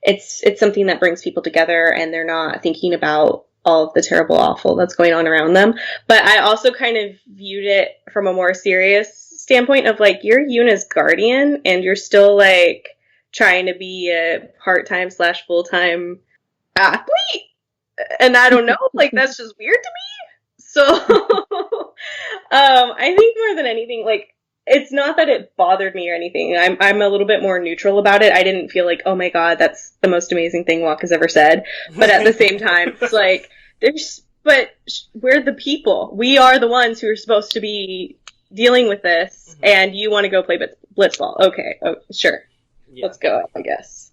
[SPEAKER 7] it's something that brings people together and they're not thinking about all of the terrible, awful that's going on around them. But I also kind of viewed it from a more serious standpoint of like, you're Yuna's guardian and you're still like trying to be a part-time / full-time athlete. And I don't know, like, that's just weird to me. So, I think more than anything, like, it's not that it bothered me or anything. I'm a little bit more neutral about it. I didn't feel like, oh my god, that's the most amazing thing Wakka's ever said. But at the same time, it's like, we're the people. We are the ones who are supposed to be dealing with this, and you want to go play Blitzball. Okay, sure.
[SPEAKER 1] Yeah.
[SPEAKER 7] Let's go, I guess.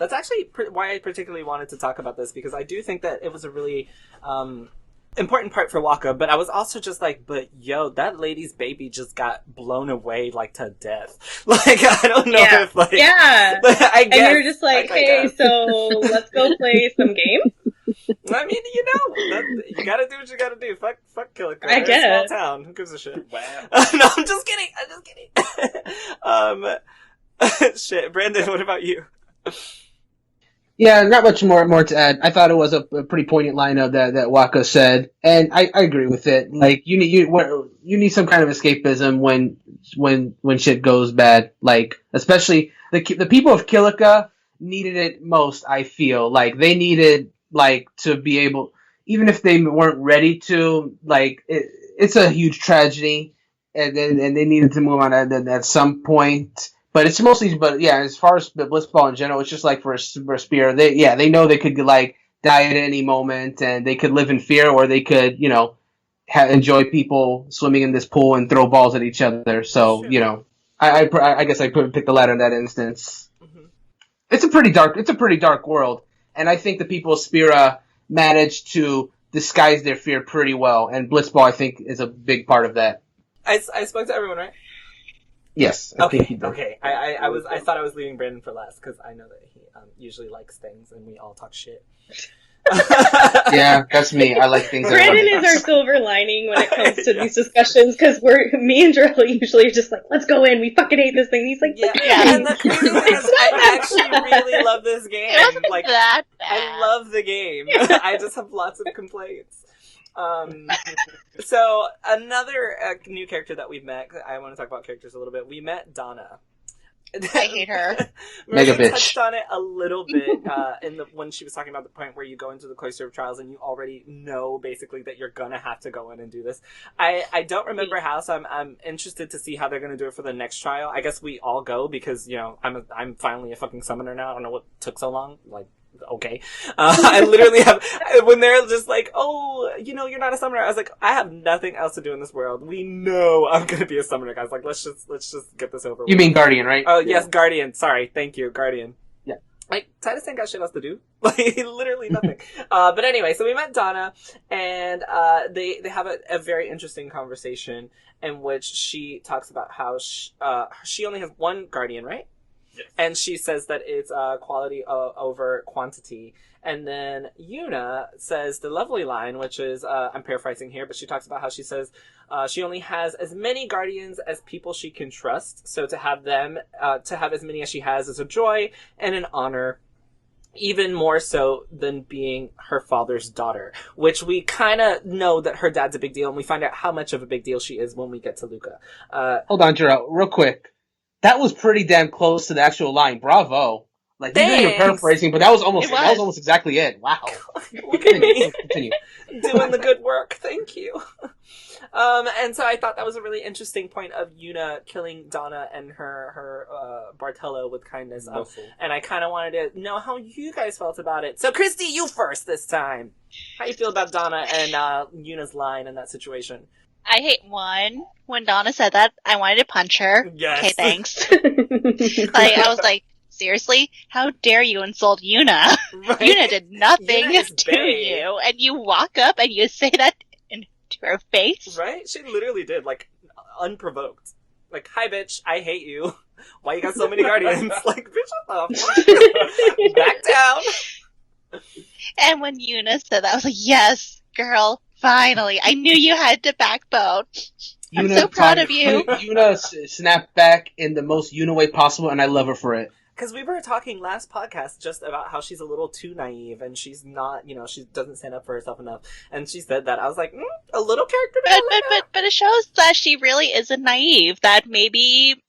[SPEAKER 1] That's actually why I particularly wanted to talk about this, because I do think that it was a really important part for Wakka, but I was also just like, but yo, that lady's baby just got blown away, like, to death. Like, I don't know if, like...
[SPEAKER 7] Yeah!
[SPEAKER 1] I guess.
[SPEAKER 7] And you're just like, hey, so let's go play some games?
[SPEAKER 1] I mean, you know, you gotta do what you gotta do. Fuck Kilika.
[SPEAKER 7] I guess.
[SPEAKER 1] Small town. Who gives a shit?
[SPEAKER 3] Wow.
[SPEAKER 1] No, I'm just kidding. Shit. Brandon, what about you?
[SPEAKER 2] Yeah, not much more to add. I thought it was a pretty poignant line of that Wakka said, and I agree with it. Like, you need some kind of escapism when shit goes bad. Like, especially the people of Kilika needed it most. I feel like they needed, like, to be able, even if they weren't ready to, like, it's a huge tragedy, and they needed to move on at some point. But it's mostly, as far as Blitzball in general, it's just like for a spear. They know they could, like, die at any moment, and they could live in fear, or they could, you know, enjoy people swimming in this pool and throw balls at each other. So,
[SPEAKER 1] Sure.
[SPEAKER 2] you know, I guess I pick the latter in that instance.
[SPEAKER 1] Mm-hmm.
[SPEAKER 2] It's a pretty dark world, and I think the people of Spira managed to disguise their fear pretty well, and Blitzball, I think, is a big part of that.
[SPEAKER 1] I spoke to everyone, right?
[SPEAKER 2] Yes. I think he did.
[SPEAKER 1] Okay. I thought I was leaving Brandon for last, because I know that he usually likes things, and we all talk shit.
[SPEAKER 2] Yeah, that's me. I like things.
[SPEAKER 7] Brandon is our silver lining when it comes to these discussions, because me and Jarrell usually are just like, let's go in, we fucking hate this thing. And he's like,
[SPEAKER 1] yeah. And the crazy thing is, I actually really love this game.
[SPEAKER 4] It wasn't
[SPEAKER 1] Like,
[SPEAKER 4] that bad.
[SPEAKER 1] I love the game. I just have lots of complaints. So another new character that we've met, I want to talk about characters a little bit. We met Donna.
[SPEAKER 4] I hate her.
[SPEAKER 2] Mega
[SPEAKER 1] Maria
[SPEAKER 2] bitch.
[SPEAKER 1] touched on it a little bit when she was talking about the point where you go into the Cloister of Trials and you already know basically that you're gonna have to go in and do this. I don't remember how, so I'm interested to see how they're gonna do it for the next trial. I guess we all go because, you know, I'm finally a fucking summoner now. I don't know what took so long. Like, okay. I literally have, when they're just like, oh, you know, you're not a summoner. I was like, I have nothing else to do in this world. We know I'm gonna be a summoner, guys. Like, let's just get this over with.
[SPEAKER 2] You mean Guardian, right?
[SPEAKER 1] Oh, yes, Guardian. Sorry. Thank you, Guardian.
[SPEAKER 2] Yeah.
[SPEAKER 1] Like, Titus ain't got shit else to do. Like, literally nothing. But anyway, so we met Donna, and they have a very interesting conversation in which she talks about how she only has one Guardian, right?
[SPEAKER 3] Yes.
[SPEAKER 1] And she says that it's quality over quantity. And then Yuna says the lovely line, which is, I'm paraphrasing here, but she talks about how she says she only has as many guardians as people she can trust. So to have as many as she has is a joy and an honor, even more so than being her father's daughter, which we kind of know that her dad's a big deal, and we find out how much of a big deal she is when we get to Luca.
[SPEAKER 2] Hold on, Jarrell, real quick. That was pretty damn close to the actual line. Bravo. Like, you know you're paraphrasing, but that was almost exactly it. Wow.
[SPEAKER 1] Look at me.
[SPEAKER 2] Continue.
[SPEAKER 1] Doing the good work. Thank you. And so I thought that was a really interesting point of Yuna killing Donna and her Bartello with kindness. And I kind of wanted to know how you guys felt about it. So, Christy, you first this time. How you feel about Donna and Yuna's line in that situation?
[SPEAKER 4] I hate one. When Donna said that, I wanted to punch her.
[SPEAKER 1] Yes.
[SPEAKER 4] Okay, thanks. Like, I was like, seriously? How dare you insult Yuna?
[SPEAKER 1] Right?
[SPEAKER 4] Yuna did nothing
[SPEAKER 1] Yuna is
[SPEAKER 4] to
[SPEAKER 1] bae.
[SPEAKER 4] you, and you walk up and you say that into her face?
[SPEAKER 1] Right? She literally did, like, unprovoked. Like, hi, bitch, I hate you. Why you got so many guardians? Like, bitch, what the fuck? Back down.
[SPEAKER 4] And when Yuna said that, I was like, yes, girl, finally. I knew you had the backbone. I'm so proud of you.
[SPEAKER 2] Yuna snapped back in the most Yuna way possible, and I love her for it.
[SPEAKER 1] Because we were talking last podcast just about how she's a little too naive and she's not, you know, she doesn't stand up for herself enough. And she said that. I was like, a little character development.
[SPEAKER 4] But it shows that she really isn't naive. That maybe,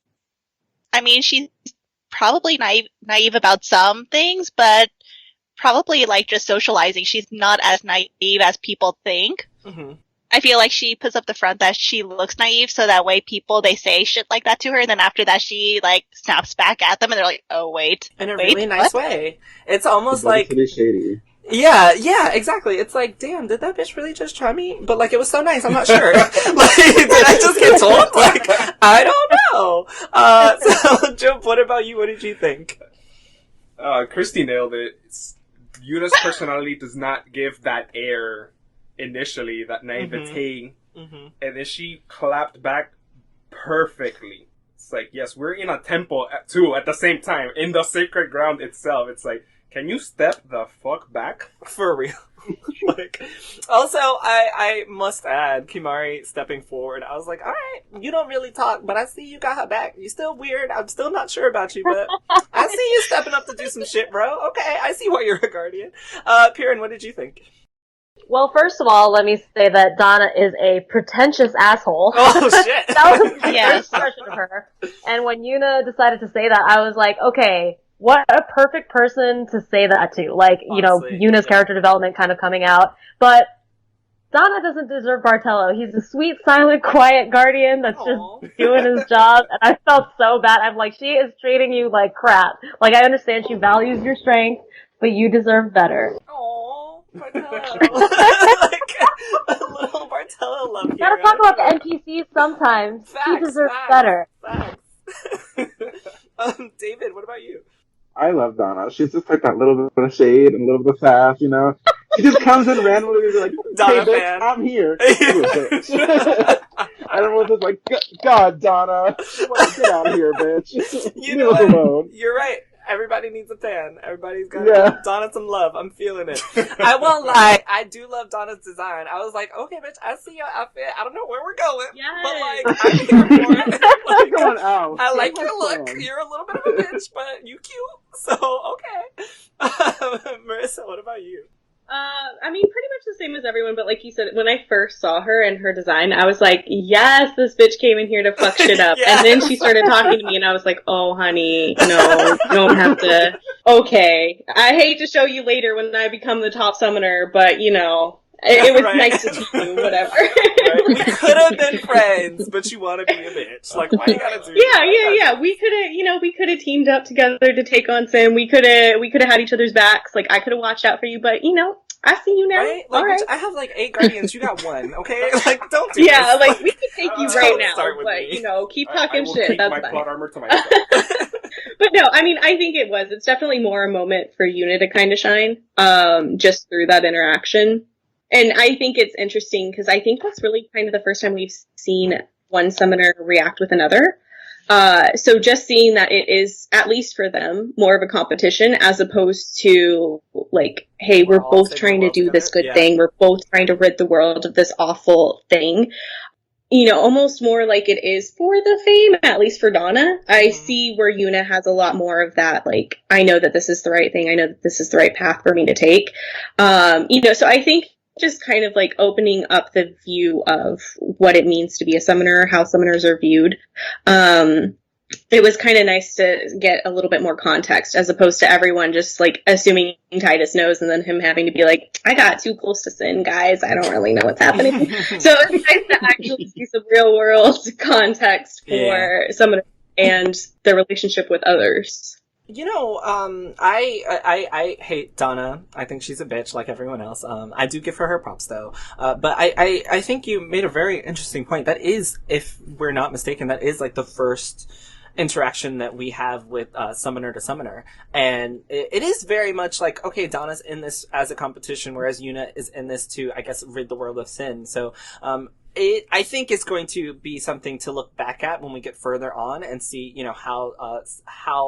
[SPEAKER 4] I mean, she's probably naive about some things, but probably like just socializing. She's not as naive as people think.
[SPEAKER 1] Mm-hmm.
[SPEAKER 4] I feel like she puts up the front that she looks naive, so that way they say shit like that to her, and then after that she, like, snaps back at them, and they're like, oh, wait.
[SPEAKER 1] In a really nice way. It's almost like...
[SPEAKER 5] Pretty shady.
[SPEAKER 1] Yeah, exactly. It's like, damn, did that bitch really just try me? But, like, it was so nice, I'm not sure. Like, did I just get told? Like, I don't know. So, Joe, what about you? What did you think?
[SPEAKER 3] Christy nailed it. Yuna's personality does not give that air initially, that naivete, and then she clapped back perfectly. It's like, yes, we're in a temple too at the same time, in the sacred ground itself. It's like, can you step the fuck back?
[SPEAKER 1] For real. Like, also, I must add, Kimari stepping forward. I was like, all right, you don't really talk, but I see you got her back. You still weird. I'm still not sure about you, but I see you stepping up to do some shit, bro. Okay, I see why you're a guardian. Piran, what did you think?
[SPEAKER 8] Well, first of all, let me say that Donna is a pretentious asshole.
[SPEAKER 1] Oh, shit.
[SPEAKER 8] That was my
[SPEAKER 4] Yes.
[SPEAKER 8] first impression of her. And when Yuna decided to say that, I was like, okay, what a perfect person to say that to. Like,
[SPEAKER 1] Honestly,
[SPEAKER 8] Yuna's character development kind of coming out. But Donna doesn't deserve Bartello. He's a sweet, silent, quiet guardian that's
[SPEAKER 1] Aw.
[SPEAKER 8] just doing his job. And I felt so bad. I'm like, she is treating you like crap. Like, I understand she values your strength, but you deserve better.
[SPEAKER 1] Aww, Bartello. Like, a little Bartello love here.
[SPEAKER 8] Gotta talk about the NPCs sometimes. She
[SPEAKER 1] Facts,
[SPEAKER 8] deserves
[SPEAKER 1] facts,
[SPEAKER 8] better.
[SPEAKER 1] Facts. David, what about you?
[SPEAKER 5] I love Donna. She's just like that little bit of shade and a little bit of sass, you know? She just comes in randomly and is like,
[SPEAKER 1] Donna
[SPEAKER 5] hey, bitch,
[SPEAKER 1] fan.
[SPEAKER 5] I'm here. You a bitch. And everyone's just like, God, Donna, get out of here, bitch.
[SPEAKER 1] You
[SPEAKER 5] Leave
[SPEAKER 1] know
[SPEAKER 5] us
[SPEAKER 1] what?
[SPEAKER 5] alone.
[SPEAKER 1] You're right. Everybody needs a fan. Everybody's got
[SPEAKER 5] Yeah.
[SPEAKER 1] Donna some love. I'm feeling it. I won't lie. I do love Donna's design. I was like, okay, bitch, I see your outfit. I don't know where we're going, but like, I'm here for it. Like,
[SPEAKER 5] Come on out.
[SPEAKER 1] I like
[SPEAKER 5] Have
[SPEAKER 1] your look.
[SPEAKER 5] fun.
[SPEAKER 1] You're a little bit of a bitch, but you cute. So, okay. Marissa, what about you?
[SPEAKER 7] I mean, pretty much the same as everyone, but like you said, when I first saw her and her design, I was like, yes, this bitch came in here to fuck shit up.
[SPEAKER 1] Yes.
[SPEAKER 7] And then she started talking to me and I was like, oh, honey, no, you don't have to. Okay. I hate to show you later when I become the top summoner, but it was
[SPEAKER 1] Right.
[SPEAKER 7] nice to meet you, whatever.
[SPEAKER 1] Right? We could have been friends, but you want to be a bitch. Like, why you gotta do that?
[SPEAKER 7] Yeah. We could have teamed up together to take on Sim. We could have had each other's backs. Like, I could have watched out for you, but I see you now.
[SPEAKER 1] Right? Like,
[SPEAKER 7] All right.
[SPEAKER 1] bitch, I have like 8 guardians. You got 1. Okay? Like, don't do
[SPEAKER 7] Yeah,
[SPEAKER 1] this.
[SPEAKER 7] like we could take you
[SPEAKER 1] Don't
[SPEAKER 7] right now,
[SPEAKER 1] start with
[SPEAKER 7] but
[SPEAKER 1] me.
[SPEAKER 7] keep
[SPEAKER 3] I
[SPEAKER 7] talking
[SPEAKER 3] will
[SPEAKER 7] shit.
[SPEAKER 3] keep
[SPEAKER 7] That's
[SPEAKER 3] my
[SPEAKER 7] fine.
[SPEAKER 3] plot armor to myself.
[SPEAKER 7] But no, I mean, I think it's definitely more a moment for Yuna to kind of shine, just through that interaction. And I think it's interesting because I think that's really kind of the first time we've seen one summoner react with another. So just seeing that it is, at least for them, more of a competition as opposed to like, hey, we're
[SPEAKER 1] all
[SPEAKER 7] both
[SPEAKER 1] saving
[SPEAKER 7] trying
[SPEAKER 1] the
[SPEAKER 7] to
[SPEAKER 1] world
[SPEAKER 7] do this
[SPEAKER 1] together.
[SPEAKER 7] good thing. We're both trying to rid the world of this awful thing. Almost more like it is for the fame, at least for Donna. I see where Yuna has a lot more of that, like, I know that this is the right thing. I know that this is the right path for me to take. So I think just kind of like opening up the view of what it means to be a summoner, how summoners are viewed. It was kind of nice to get a little bit more context as opposed to everyone just like assuming Titus knows and then him having to be like, I got too close to sin, guys. I don't really know what's happening. So it's nice to actually see some real world context for someone and their relationship with others.
[SPEAKER 1] I hate Donna. I think she's a bitch like everyone else. I do give her props though. But I think you made a very interesting point. That is, if we're not mistaken, that is like the first interaction that we have with summoner to summoner, and it is very much like, okay, Donna's in this as a competition, whereas Yuna is in this to, I guess, rid the world of sin. So I think it's going to be something to look back at when we get further on and see, how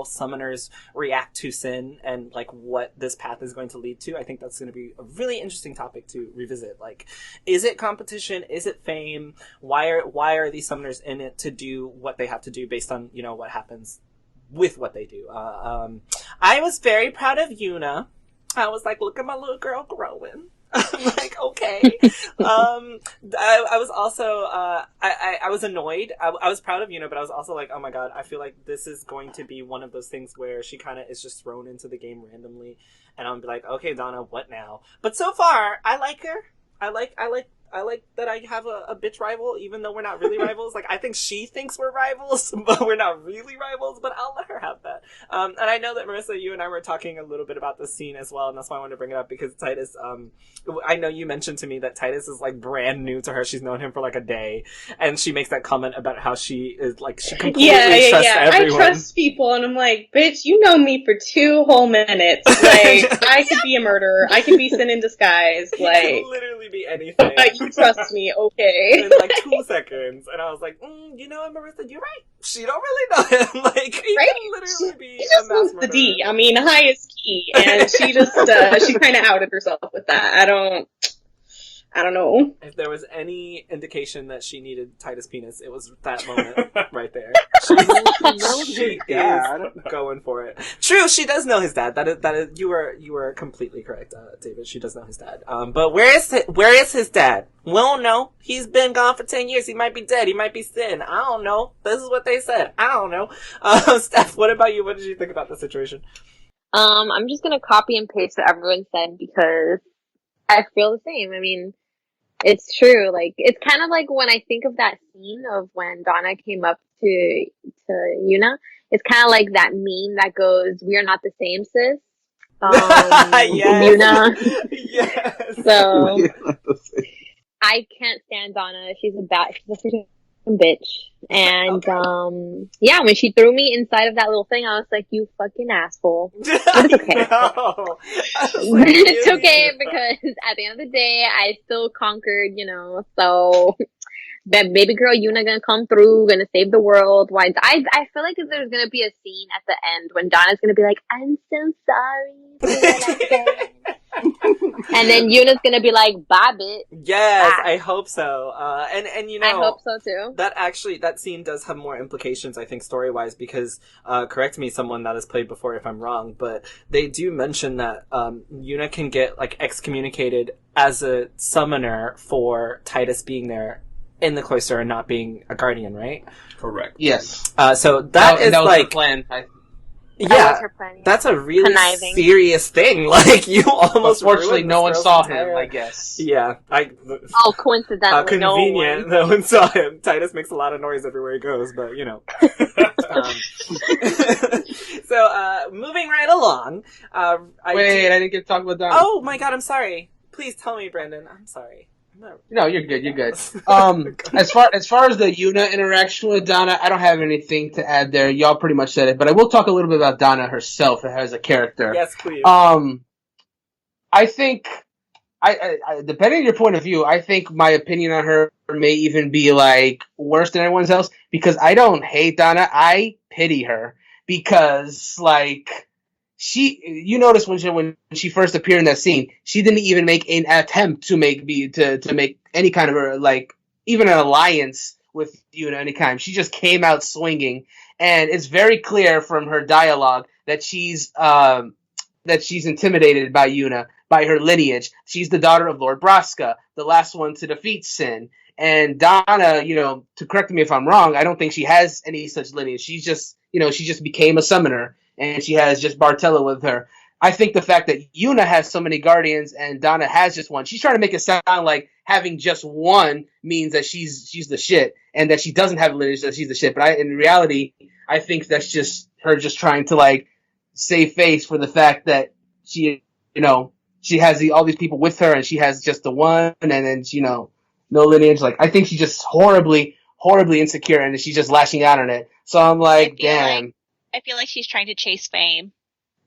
[SPEAKER 1] summoners react to sin and like what this path is going to lead to. I think that's going to be a really interesting topic to revisit. Like, is it competition? Is it fame? Why are these summoners in it to do what they have to do based on, what happens with what they do? I was very proud of Yuna. I was like, look at my little girl growing. I'm like, okay. I was also, I was annoyed. I was proud of Yuna, but I was also like, oh my god, I feel like this is going to be one of those things where she kind of is just thrown into the game randomly, and I'll be like, okay, Donna, what now? But so far, I like her. I like that I have a bitch rival, even though we're not really rivals. Like, I think she thinks we're rivals, but we're not really rivals, but I'll let her have that. And I know that, Marissa, you and I were talking a little bit about the scene as well, and that's why I wanted to bring it up, because Titus, I know you mentioned to me that Titus is, like, brand new to her. She's known him for, like, a day, and she makes that comment about how she is, like, she completely trusts everyone.
[SPEAKER 7] I trust people, and I'm like, bitch, you know me for 2 whole minutes. Like, I could be a murderer. I could be sin in disguise. Like,
[SPEAKER 1] it could literally be anything.
[SPEAKER 7] But you trust me, okay?
[SPEAKER 1] In, like, 2 seconds. And I was like, you know what, Marissa, you're right. She don't really know him. Like, he
[SPEAKER 7] right?
[SPEAKER 1] can literally be
[SPEAKER 7] She just
[SPEAKER 1] a mass
[SPEAKER 7] wants
[SPEAKER 1] murderer.
[SPEAKER 7] the D. I mean, high is key, and she just, she kind of outed herself with that. I don't know.
[SPEAKER 1] If there was any indication that she needed Titus' penis, it was that moment right there. She is going for it. True, she does know his dad. That is. You were completely correct, David. She does know his dad. But where is his dad? We don't know. He's been gone for 10 years. He might be dead. He might be sin. I don't know. This is what they said. I don't know. Steph, what about you? What did you think about the situation?
[SPEAKER 6] I'm just gonna copy and paste what everyone said because I feel the same. I mean, it's true. Like, it's kind of like when I think of that scene of when Donna came up to Yuna, it's kind of like that meme that goes, "We are not the same, sis."
[SPEAKER 1] Yes.
[SPEAKER 6] Yuna.
[SPEAKER 1] Yes.
[SPEAKER 6] So I can't stand Donna. She's a freaking bitch. And yeah, when she threw me inside of that little thing, I was like, "You fucking asshole." But it's okay.
[SPEAKER 1] No.
[SPEAKER 6] It's okay because at the end of the day, I still conquered, so that baby girl Yuna gonna come through, gonna save the world. Why? I feel like there's gonna be a scene at the end when Donna's gonna be like, "I'm so sorry for what I said." And then Yuna's gonna be like, "Bye, bitch."
[SPEAKER 1] Yes,
[SPEAKER 6] Bye.
[SPEAKER 1] I hope so. And
[SPEAKER 6] I hope so too.
[SPEAKER 1] That scene does have more implications, I think, story-wise, because, correct me, someone that has played before if I'm wrong, but they do mention that, Yuna can get, like, excommunicated as a summoner for Titus being there in the cloister and not being a guardian, right?
[SPEAKER 3] Correct.
[SPEAKER 2] Yes.
[SPEAKER 1] So that is,
[SPEAKER 2] was
[SPEAKER 1] like,
[SPEAKER 2] the plan.
[SPEAKER 1] yeah, that's a really
[SPEAKER 6] Conniving.
[SPEAKER 1] serious thing. Like, you almost
[SPEAKER 2] Unfortunately,
[SPEAKER 1] ruined
[SPEAKER 2] no
[SPEAKER 1] this
[SPEAKER 2] one
[SPEAKER 1] girl's
[SPEAKER 2] saw
[SPEAKER 1] entire-
[SPEAKER 2] him, I guess.
[SPEAKER 1] Yeah,
[SPEAKER 6] Oh, coincidentally,
[SPEAKER 1] convenient. No one saw him. Titus makes a lot of noise everywhere he goes, but So, moving right along. I
[SPEAKER 2] didn't get to talk about Donna.
[SPEAKER 1] Oh my god, I'm sorry. Please tell me, Brandon. I'm sorry.
[SPEAKER 2] No, you're good. You're good. As far as the Yuna interaction with Donna, I don't have anything to add there. Y'all pretty much said it, but I will talk a little bit about Donna herself as a character.
[SPEAKER 1] Yes, please.
[SPEAKER 2] I think, I depending on your point of view, I think my opinion on her may even be like worse than everyone's else because I don't hate Donna. I pity her because like. You notice when she first appeared in that scene, she didn't even make an attempt to make any kind of like even an alliance with Yuna any kind. She just came out swinging, and it's very clear from her dialogue that she's intimidated by Yuna, by her lineage. She's the daughter of Lord Braska, the last one to defeat Sin. And Donna, to correct me if I'm wrong, I don't think she has any such lineage. She's just, she just became a summoner. And she has just Bartella with her. I think the fact that Yuna has so many guardians and Donna has just one, she's trying to make it sound like having just one means that she's the shit, and that she doesn't have lineage that she's the shit. But in reality, I think that's just her just trying to like save face for the fact that she has all these people with her and she has just the one, and then no lineage. Like I think she's just horribly insecure, and she's just lashing out on it. So I'm like, damn.
[SPEAKER 4] I feel like she's trying to chase fame.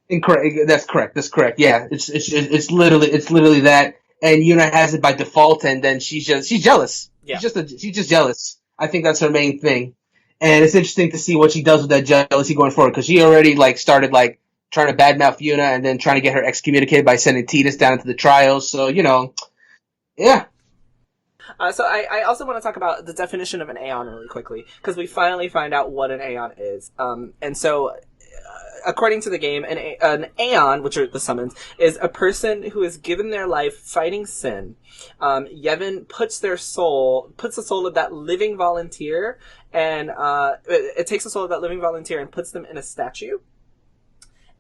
[SPEAKER 2] Incorrect. That's correct. Yeah, it's literally that, and Yuna has it by default, and then she's jealous.
[SPEAKER 1] Yeah.
[SPEAKER 2] She's just jealous. I think that's her main thing, and it's interesting to see what she does with that jealousy going forward because she already started trying to badmouth Yuna and then trying to get her excommunicated by sending Titus down into the trials. So yeah.
[SPEAKER 1] So I also want to talk about the definition of an Aeon really quickly, because we finally find out what an Aeon is. And so, according to the game, an Aeon, which are the summons, is a person who has given their life fighting sin. Yevon puts the soul of that living volunteer, and it takes the soul of that living volunteer and puts them in a statue.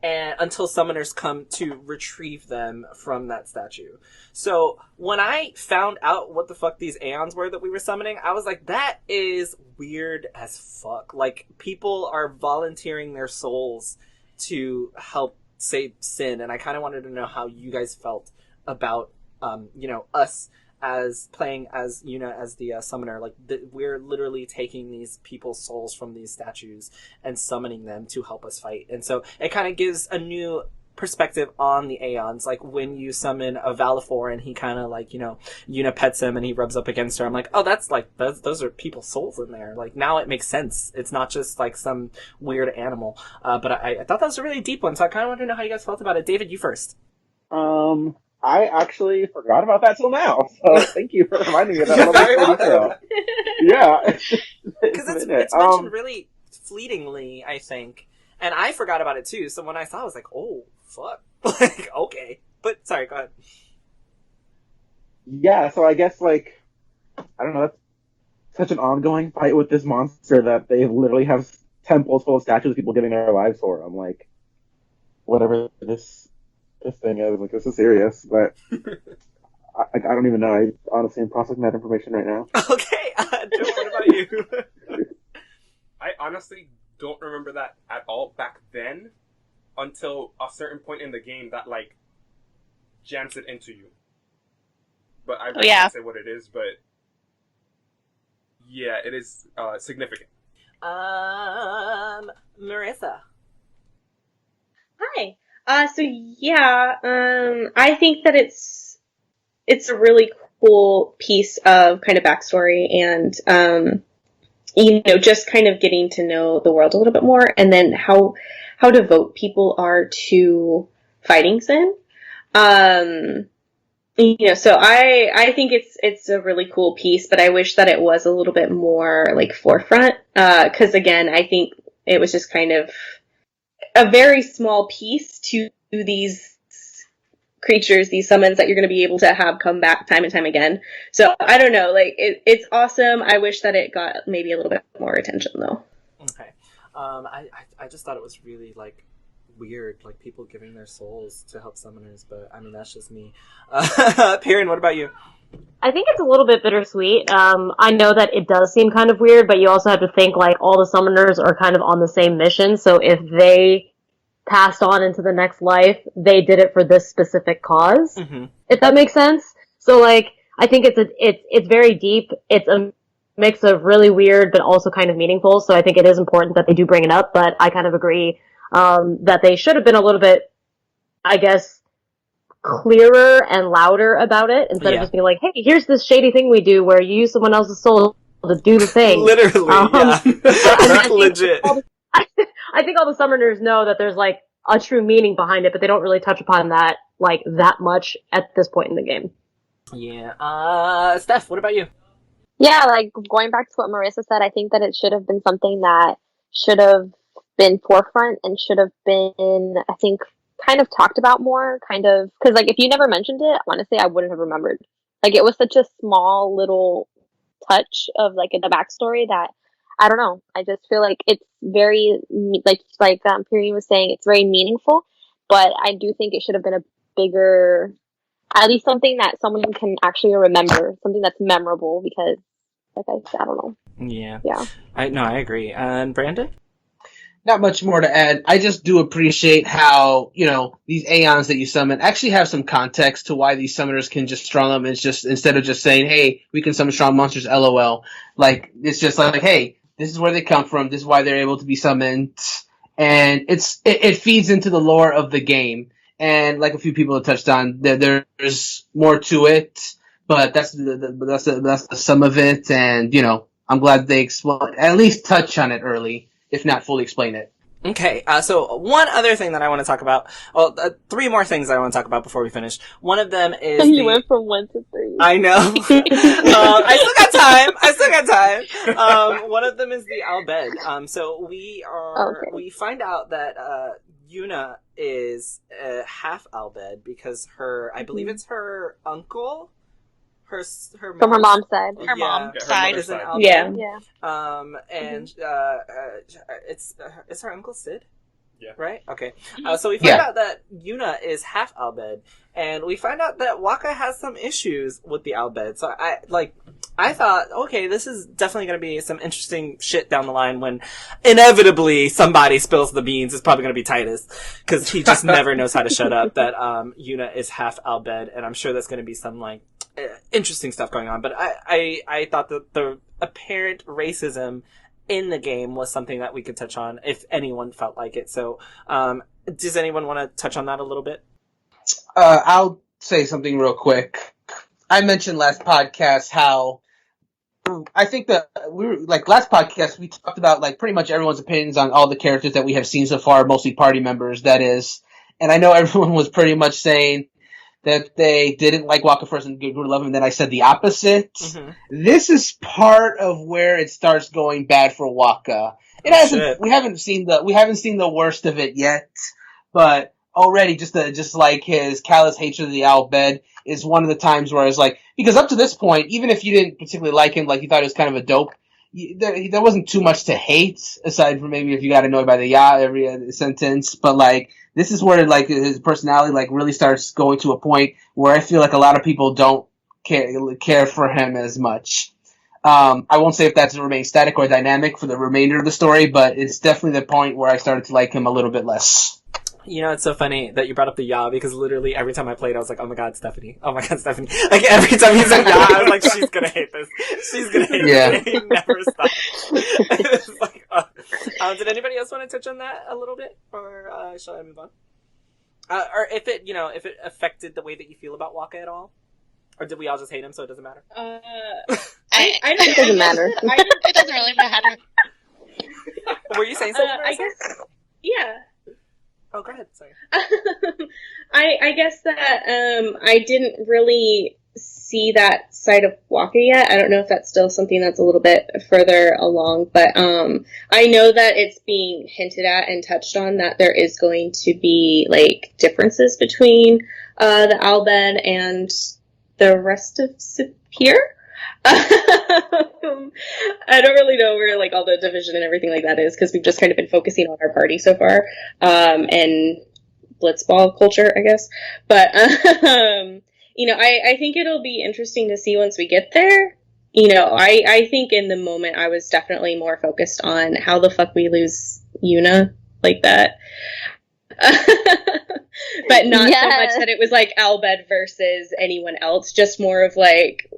[SPEAKER 1] and until summoners come to retrieve them from that statue. So when I found out what the fuck these Aeons were that we were summoning, I was like, that is weird as fuck. Like, people are volunteering their souls to help save Sin, and I kind of wanted to know how you guys felt about, us as playing as Yuna as the summoner. Like, we're literally taking these people's souls from these statues and summoning them to help us fight. And so it kind of gives a new perspective on the Aeons. Like, when you summon a Valifor and he kind of like, Yuna pets him and he rubs up against her, I'm like, oh, that's like, those are people's souls in there. Like, now it makes sense. It's not just like some weird animal. But I thought that was a really deep one, so I kind of wanted to know how you guys felt about it. David, you first.
[SPEAKER 5] I actually forgot about that till now, so thank you for reminding me of that.
[SPEAKER 1] You're very welcome.
[SPEAKER 5] Yeah.
[SPEAKER 1] Because it's mentioned really fleetingly, I think. And I forgot about it too, so when I saw it, I was like, oh, fuck. Like, okay. But, sorry, go ahead.
[SPEAKER 5] Yeah, so I guess, like, I don't know, that's such an ongoing fight with this monster that they literally have temples full of statues of people giving their lives for. I'm like, whatever this thing is, like, this is serious, but I don't even know. I honestly am processing that information right now.
[SPEAKER 1] Okay, Joe, what about you?
[SPEAKER 3] I honestly don't remember that at all back then, until a certain point in the game that, like, jams it into you. But I can't say what it is, but yeah, it is significant.
[SPEAKER 1] Marissa.
[SPEAKER 7] Hi. I think that it's a really cool piece of kind of backstory and, just kind of getting to know the world a little bit more, and then how devout people are to fighting Sin. So I think it's a really cool piece, but I wish that it was a little bit more like forefront, because again, I think it was just kind of a very small piece to these creatures, these summons that you're going to be able to have come back time and time again. So I don't know, like it's awesome. I wish that it got maybe a little bit more attention though.
[SPEAKER 1] Okay. I just thought it was really like weird, like people giving their souls to help summoners, but I mean that's just me. Piran, what about you?
[SPEAKER 8] I think it's a little bit bittersweet. I know that it does seem kind of weird, but you also have to think, like, all the summoners are kind of on the same mission, so if they passed on into the next life, they did it for this specific cause, if that makes sense. So, like, I think it's very deep. It's a mix of really weird, but also kind of meaningful, so I think it is important that they do bring it up, but I kind of agree that they should have been a little bit, I guess, clearer and louder about it instead of just being like, hey, here's this shady thing we do where you use someone else's soul to do the thing.
[SPEAKER 1] Literally, yeah. Legit.
[SPEAKER 8] I think all the summoners know that there's like a true meaning behind it, but they don't really touch upon that like that much at this point in the game.
[SPEAKER 1] Yeah. Steph, what about you?
[SPEAKER 6] Yeah, like going back to what Marissa said, I think that it should have been something that should have been forefront and should have been, I think, kind of talked about more, kind of, because like if you never mentioned it, honestly, I wouldn't have remembered. Like it was such a small little touch of like the backstory that I don't know. I just feel like it's very like Piran was saying, it's very meaningful, but I do think it should have been a bigger, at least something that someone can actually remember, something that's memorable. Because like I don't know.
[SPEAKER 1] Yeah. I agree. And Brandon?
[SPEAKER 2] Not much more to add. I just do appreciate how, these Aeons that you summon actually have some context to why these summoners can just strong them. It's just, instead of just saying, hey, we can summon strong monsters, LOL. Like, it's just like, hey, this is where they come from. This is why they're able to be summoned. And it feeds into the lore of the game. And like a few people have touched on, there's more to it, but that's the sum of it. And, I'm glad they at least touch on it early, if not fully explain it.
[SPEAKER 1] Okay, so one other thing that I want to talk about, three more things I want to talk about before we finish. One of them is
[SPEAKER 6] You went from 1 to 3.
[SPEAKER 1] I know. I still got time. One of them is the Albed. So we find out that, Yuna is, half Albed because I believe it's her uncle, her
[SPEAKER 6] from her mom's side.
[SPEAKER 4] Her mom's side.
[SPEAKER 1] Is an Albed.
[SPEAKER 6] Yeah.
[SPEAKER 1] And it's her uncle Sid.
[SPEAKER 3] Yeah.
[SPEAKER 1] Right? Okay. So we find out that Yuna is half Albed, and we find out that Wakka has some issues with the Albed. So I thought, okay, this is definitely going to be some interesting shit down the line when inevitably somebody spills the beans. It's probably going to be Titus, because he just never knows how to shut up that Yuna is half Albed, and I'm sure that's going to be some, like, interesting stuff going on. But I thought that the apparent racism in the game was something that we could touch on if anyone felt like it. So, does anyone want to touch on that a little bit?
[SPEAKER 2] I'll say something real quick. I mentioned last podcast how I think that last podcast we talked about like pretty much everyone's opinions on all the characters that we have seen so far, mostly party members, that is. And I know everyone was pretty much saying that they didn't like Wakka first and grew to love him, and then I said the opposite. Mm-hmm. This is part of where it starts going bad for Wakka. It hasn't. We haven't seen the worst of it yet, but already just like his callous hatred of the Albed is one of the times where it's like, because up to this point, even if you didn't particularly like him, like you thought he was kind of a dope, there wasn't too much to hate aside from maybe if you got annoyed by the "ya" every sentence, but like. This is where like his personality like really starts going to a point where I feel like a lot of people don't care for him as much. I won't say if that's remained static or dynamic for the remainder of the story, but it's definitely the point where I started to like him a little bit less.
[SPEAKER 1] You know, it's so funny that you brought up the "ya" because literally every time I played, I was like, "Oh my god, Stephanie! Oh my god, Stephanie!" Like every time he said "ya," I was like, "She's gonna hate this. She's gonna hate this." He never stops. It's like, did anybody else want to touch on that a little bit, or shall I move on? Or if it affected the way that you feel about Wakka at all, or did we all just hate him so it doesn't matter?
[SPEAKER 6] I don't. It doesn't matter.
[SPEAKER 4] It doesn't really matter.
[SPEAKER 1] Were you saying something?
[SPEAKER 7] I guess. Yeah.
[SPEAKER 1] Oh, go ahead. Sorry.
[SPEAKER 7] I guess that I didn't really see that side of Wakka yet. I don't know if that's still something that's a little bit further along, but I know that it's being hinted at and touched on that there is going to be like differences between the Albed and the rest of Sapir. I don't really know where like all the division and everything like that is because we've just kind of been focusing on our party so far and Blitzball culture, I guess. But I think it'll be interesting to see once we get there. I think in the moment I was definitely more focused on how the fuck we lose Yuna like that. But not so much that it was like Albed versus anyone else, just more of like,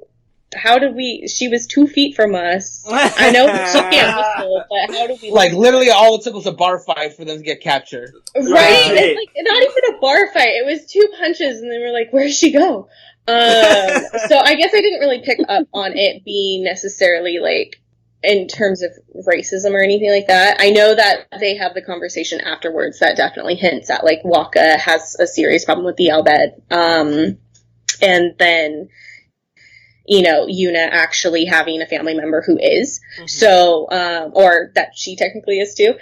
[SPEAKER 7] she was 2 feet from us. I know she can't whistle, but how do we...
[SPEAKER 2] Like, literally all it took was a bar fight for them to get captured.
[SPEAKER 7] Right? It's like, not even a bar fight. It was 2 punches, and they were like, where'd she go? So I guess I didn't really pick up on it being necessarily, like, in terms of racism or anything like that. I know that they have the conversation afterwards that definitely hints at, like, Wakka has a serious problem with the Albed. And then... Yuna actually having a family member who is. Mm-hmm. So, or that she technically is too.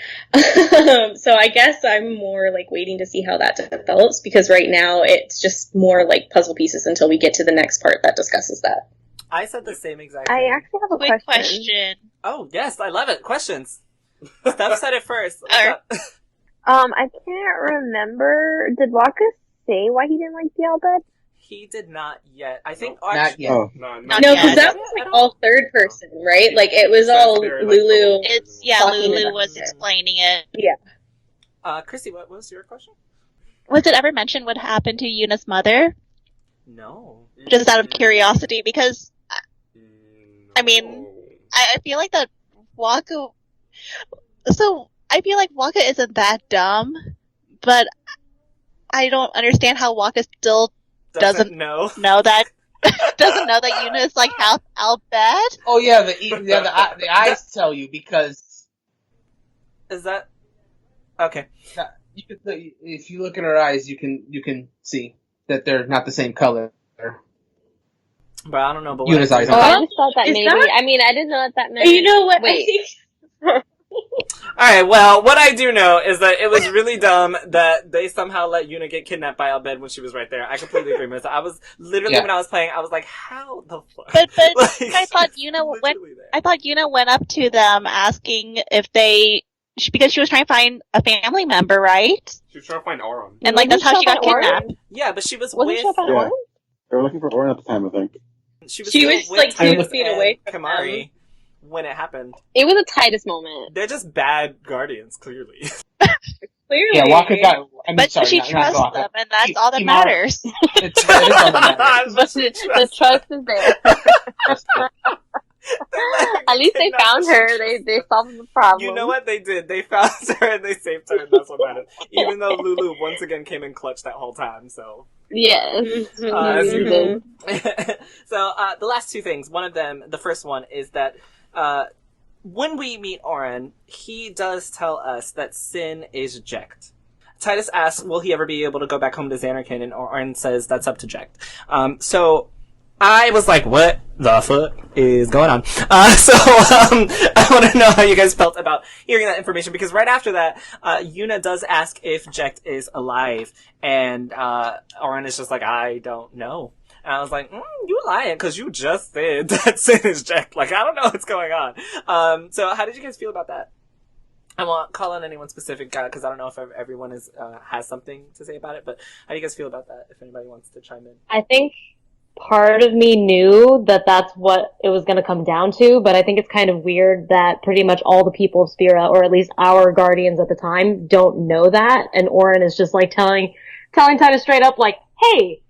[SPEAKER 7] So I guess I'm more like waiting to see how that develops because right now it's just more like puzzle pieces until we get to the next part that discusses that.
[SPEAKER 1] I said the same exact thing.
[SPEAKER 6] I actually have a
[SPEAKER 4] Quick
[SPEAKER 6] question.
[SPEAKER 1] Oh, yes, I love it. Questions. Steph said it first.
[SPEAKER 6] I can't remember. Did Wakka say why he didn't like the Albed?
[SPEAKER 1] He did not yet. I think...
[SPEAKER 2] Not yet.
[SPEAKER 3] No,
[SPEAKER 7] because that was like all third person, right? Like it was all Lulu.
[SPEAKER 4] Lulu was explaining it.
[SPEAKER 7] Yeah.
[SPEAKER 1] Chrissy, what was your question?
[SPEAKER 4] Was it ever mentioned what happened to Yuna's mother?
[SPEAKER 1] No.
[SPEAKER 4] Just out of curiosity, because... I mean, I feel like that Wakka... So, I feel like Wakka isn't that dumb, but I don't understand how Wakka still... doesn't know that Yuna is like half Albed.
[SPEAKER 2] Oh yeah, the eyes tell you because
[SPEAKER 1] is that okay?
[SPEAKER 2] If you look in her eyes, you can see that they're not the same color.
[SPEAKER 1] But I don't know. But
[SPEAKER 2] Yuna's eyes.
[SPEAKER 6] I just thought that maybe. I mean, I didn't know that meant.
[SPEAKER 7] You know what?
[SPEAKER 6] Wait.
[SPEAKER 1] Alright, well, what I do know is that it was really dumb that they somehow let Yuna get kidnapped by Albed when she was right there. I completely agree with that. I was literally, when I was playing, I was like, how the fuck?
[SPEAKER 4] But I thought Yuna went up to them asking if because she was trying to find a family member, right?
[SPEAKER 3] She was trying to find Auron.
[SPEAKER 4] And like that's how she got kidnapped.
[SPEAKER 1] Yeah, but she was
[SPEAKER 6] Wasn't
[SPEAKER 1] with.
[SPEAKER 6] she up at
[SPEAKER 5] Yeah.
[SPEAKER 6] Orange?
[SPEAKER 5] They were looking for Orin at the time, I think.
[SPEAKER 1] She
[SPEAKER 7] She was,
[SPEAKER 1] still
[SPEAKER 7] like,
[SPEAKER 1] with
[SPEAKER 7] 2 feet
[SPEAKER 1] and
[SPEAKER 7] away from
[SPEAKER 1] Kamari when it happened.
[SPEAKER 6] It was a Titus moment.
[SPEAKER 1] They're just bad guardians, clearly.
[SPEAKER 7] Clearly.
[SPEAKER 2] Yeah, Wakka got. I mean,
[SPEAKER 4] But
[SPEAKER 2] sorry,
[SPEAKER 4] she
[SPEAKER 2] not
[SPEAKER 4] trusts
[SPEAKER 2] Wakka.
[SPEAKER 4] them, and that's all that
[SPEAKER 2] Kimara.
[SPEAKER 4] matters.
[SPEAKER 2] It is all that matters.
[SPEAKER 6] But the trust is there. At least they found her. They solved the problem.
[SPEAKER 1] You know what they did? They found her and they saved her, and that's what matters. Even though Lulu once again came in clutch that whole time, so.
[SPEAKER 6] Yes.
[SPEAKER 1] As
[SPEAKER 6] You
[SPEAKER 1] usual.
[SPEAKER 6] did.
[SPEAKER 1] So, the last two things. One of them, the first one, is that when we meet Auron, he does tell us that Sin is Jecht. Titus asks, will he ever be able to go back home to Xanarkin? And Auron says that's up to Jecht. So I was like, what the fuck is going on? I want to know how you guys felt about hearing that information, because right after that, Yuna does ask if Jecht is alive, and Auron is just like, I don't know. And I was like, you lying, because you just said that Sin is Jecht. Like, I don't know what's going on. So how did you guys feel about that? I won't call on anyone specific, because I don't know if everyone has something to say about it, but how do you guys feel about that, if anybody wants to chime in?
[SPEAKER 8] I think part of me knew that that's what it was going to come down to, but I think it's kind of weird that pretty much all the people of Spira, or at least our guardians at the time, don't know that, and Auron is just like telling Titus straight up, like, hey,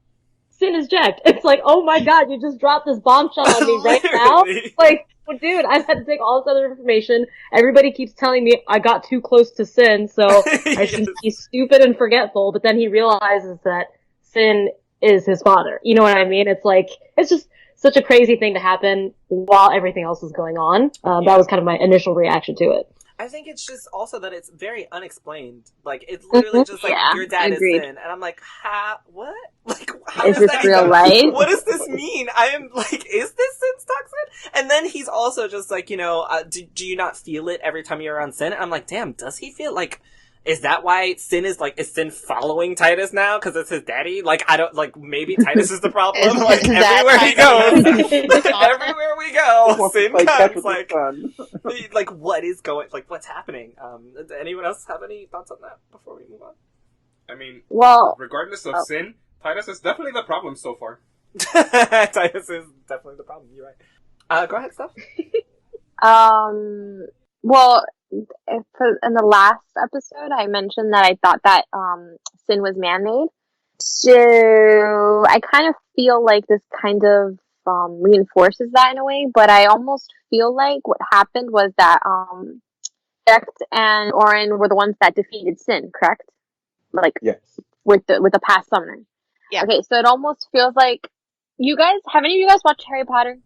[SPEAKER 8] Sin is Jecht. It's like, oh my god, you just dropped this bombshell on me right now? Like, well, dude, I've had to take all this other information. Everybody keeps telling me I got too close to Sin, so I should be stupid and forgetful, but then he realizes that Sin is his father. You know what I mean? It's like, it's just such a crazy thing to happen while everything else is going on. That was kind of my initial reaction to it.
[SPEAKER 1] I think it's just also that it's very unexplained. Like, it's literally just like, your dad
[SPEAKER 6] agreed.
[SPEAKER 1] is Sin. And I'm like, what? Like, how
[SPEAKER 6] Is
[SPEAKER 1] does
[SPEAKER 6] this
[SPEAKER 1] that
[SPEAKER 6] real
[SPEAKER 1] even-
[SPEAKER 6] life?
[SPEAKER 1] What does this mean? I am like, is this Sin's toxin? And then he's also just like, do you not feel it every time you're around Sin? And I'm like, damn, does he feel like, is that why Sin is Sin following Titus now? Because it's his daddy? Like, I don't, like, maybe Titus is the problem.
[SPEAKER 6] Is
[SPEAKER 1] Like,
[SPEAKER 6] that
[SPEAKER 1] everywhere he goes.
[SPEAKER 6] Titus?
[SPEAKER 1] Everywhere we go, Sin
[SPEAKER 5] catch
[SPEAKER 1] comes,
[SPEAKER 5] with
[SPEAKER 1] like,
[SPEAKER 5] the sun.
[SPEAKER 1] like, what is going, like, what's happening? Anyone else have any thoughts on that before we move on?
[SPEAKER 3] I mean,
[SPEAKER 6] Well,
[SPEAKER 3] regardless of Sin, Titus is definitely the problem so far.
[SPEAKER 1] Titus is definitely the problem, you're right. Go ahead, Steph.
[SPEAKER 6] well, in the last episode, I mentioned that I thought that Sin was man-made. So I kind of feel like this kind of reinforces that in a way, but I almost feel like what happened was that Jecht and Auron were the ones that defeated Sin, correct? Like,
[SPEAKER 5] Yes.
[SPEAKER 6] with the past summoner.
[SPEAKER 4] Yeah.
[SPEAKER 6] Okay, so it almost feels like have any of you guys watched Harry Potter?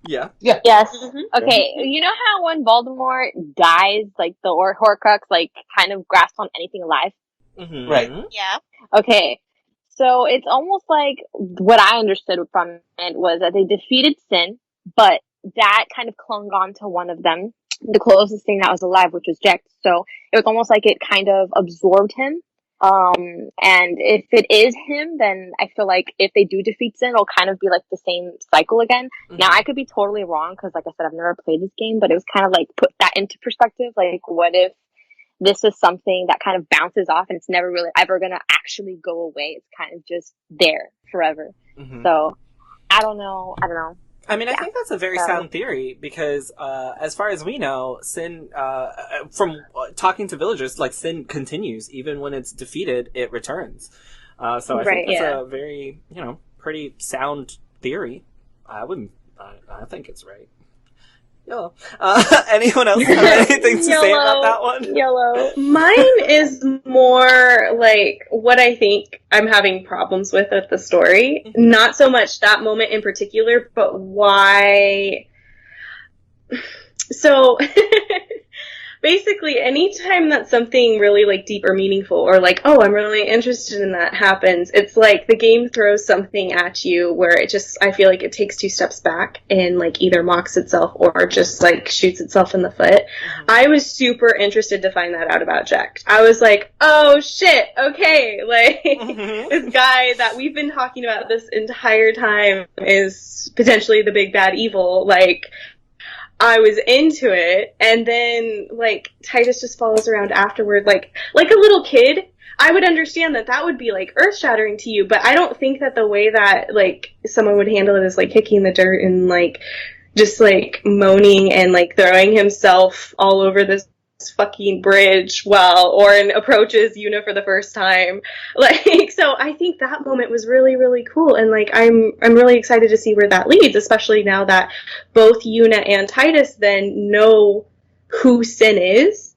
[SPEAKER 1] Yeah.
[SPEAKER 6] Yes.
[SPEAKER 7] Mhm.
[SPEAKER 6] Okay, you know how when Voldemort dies, like the Horcrux, like kind of grasps on anything alive?
[SPEAKER 1] Mm-hmm.
[SPEAKER 2] Right.
[SPEAKER 4] Yeah.
[SPEAKER 6] Okay, so it's almost like what I understood from it was that they defeated Sin, but that kind of clung on to one of them, the closest thing that was alive, which was Jecht. So it was almost like it kind of absorbed him. And if it is him, then I feel like if they do defeat Sin, it'll kind of be like the same cycle again.
[SPEAKER 1] Mm-hmm.
[SPEAKER 6] Now, I could be totally wrong, because like I said, I've never played this game, but it was kind of like put that into perspective. Like, what if this is something that kind of bounces off and it's never really ever gonna actually go away? It's kind of just there forever.
[SPEAKER 1] Mm-hmm.
[SPEAKER 6] So, I don't know.
[SPEAKER 1] I mean, I
[SPEAKER 6] Yeah.
[SPEAKER 1] think that's a very sound theory, because as far as we know, Sin, from talking to villagers, like, Sin continues. Even when it's defeated, it returns. So I think that's a very, pretty sound theory. I think it's right. Yellow. Anyone else have anything to say about that one?
[SPEAKER 6] Yellow.
[SPEAKER 7] Mine is more like what I think I'm having problems with the story.
[SPEAKER 1] Mm-hmm.
[SPEAKER 7] Not so much that moment in particular, but why. So, basically, anytime that something really, like, deep or meaningful, or like, oh, I'm really interested in that happens, it's like the game throws something at you where it just, I feel like it takes 2 steps back and, like, either mocks itself or just, like, shoots itself in the foot.
[SPEAKER 1] Mm-hmm.
[SPEAKER 7] I was super interested to find that out about Jecht. I was like, oh shit, okay, like,
[SPEAKER 1] Mm-hmm.
[SPEAKER 7] this guy that we've been talking about this entire time is potentially the big bad evil, like, I was into it, and then, like, Titus just follows around afterward, like a little kid. I would understand that would be, like, earth-shattering to you, but I don't think that the way that, like, someone would handle it is, like, kicking the dirt and, like, just, like, moaning and, like, throwing himself all over this fucking bridge while Orin approaches Yuna for the first time. Like, so I think that moment was really, really cool, and, like, I'm really excited to see where that leads, especially now that both Yuna and Titus then know who Sin is.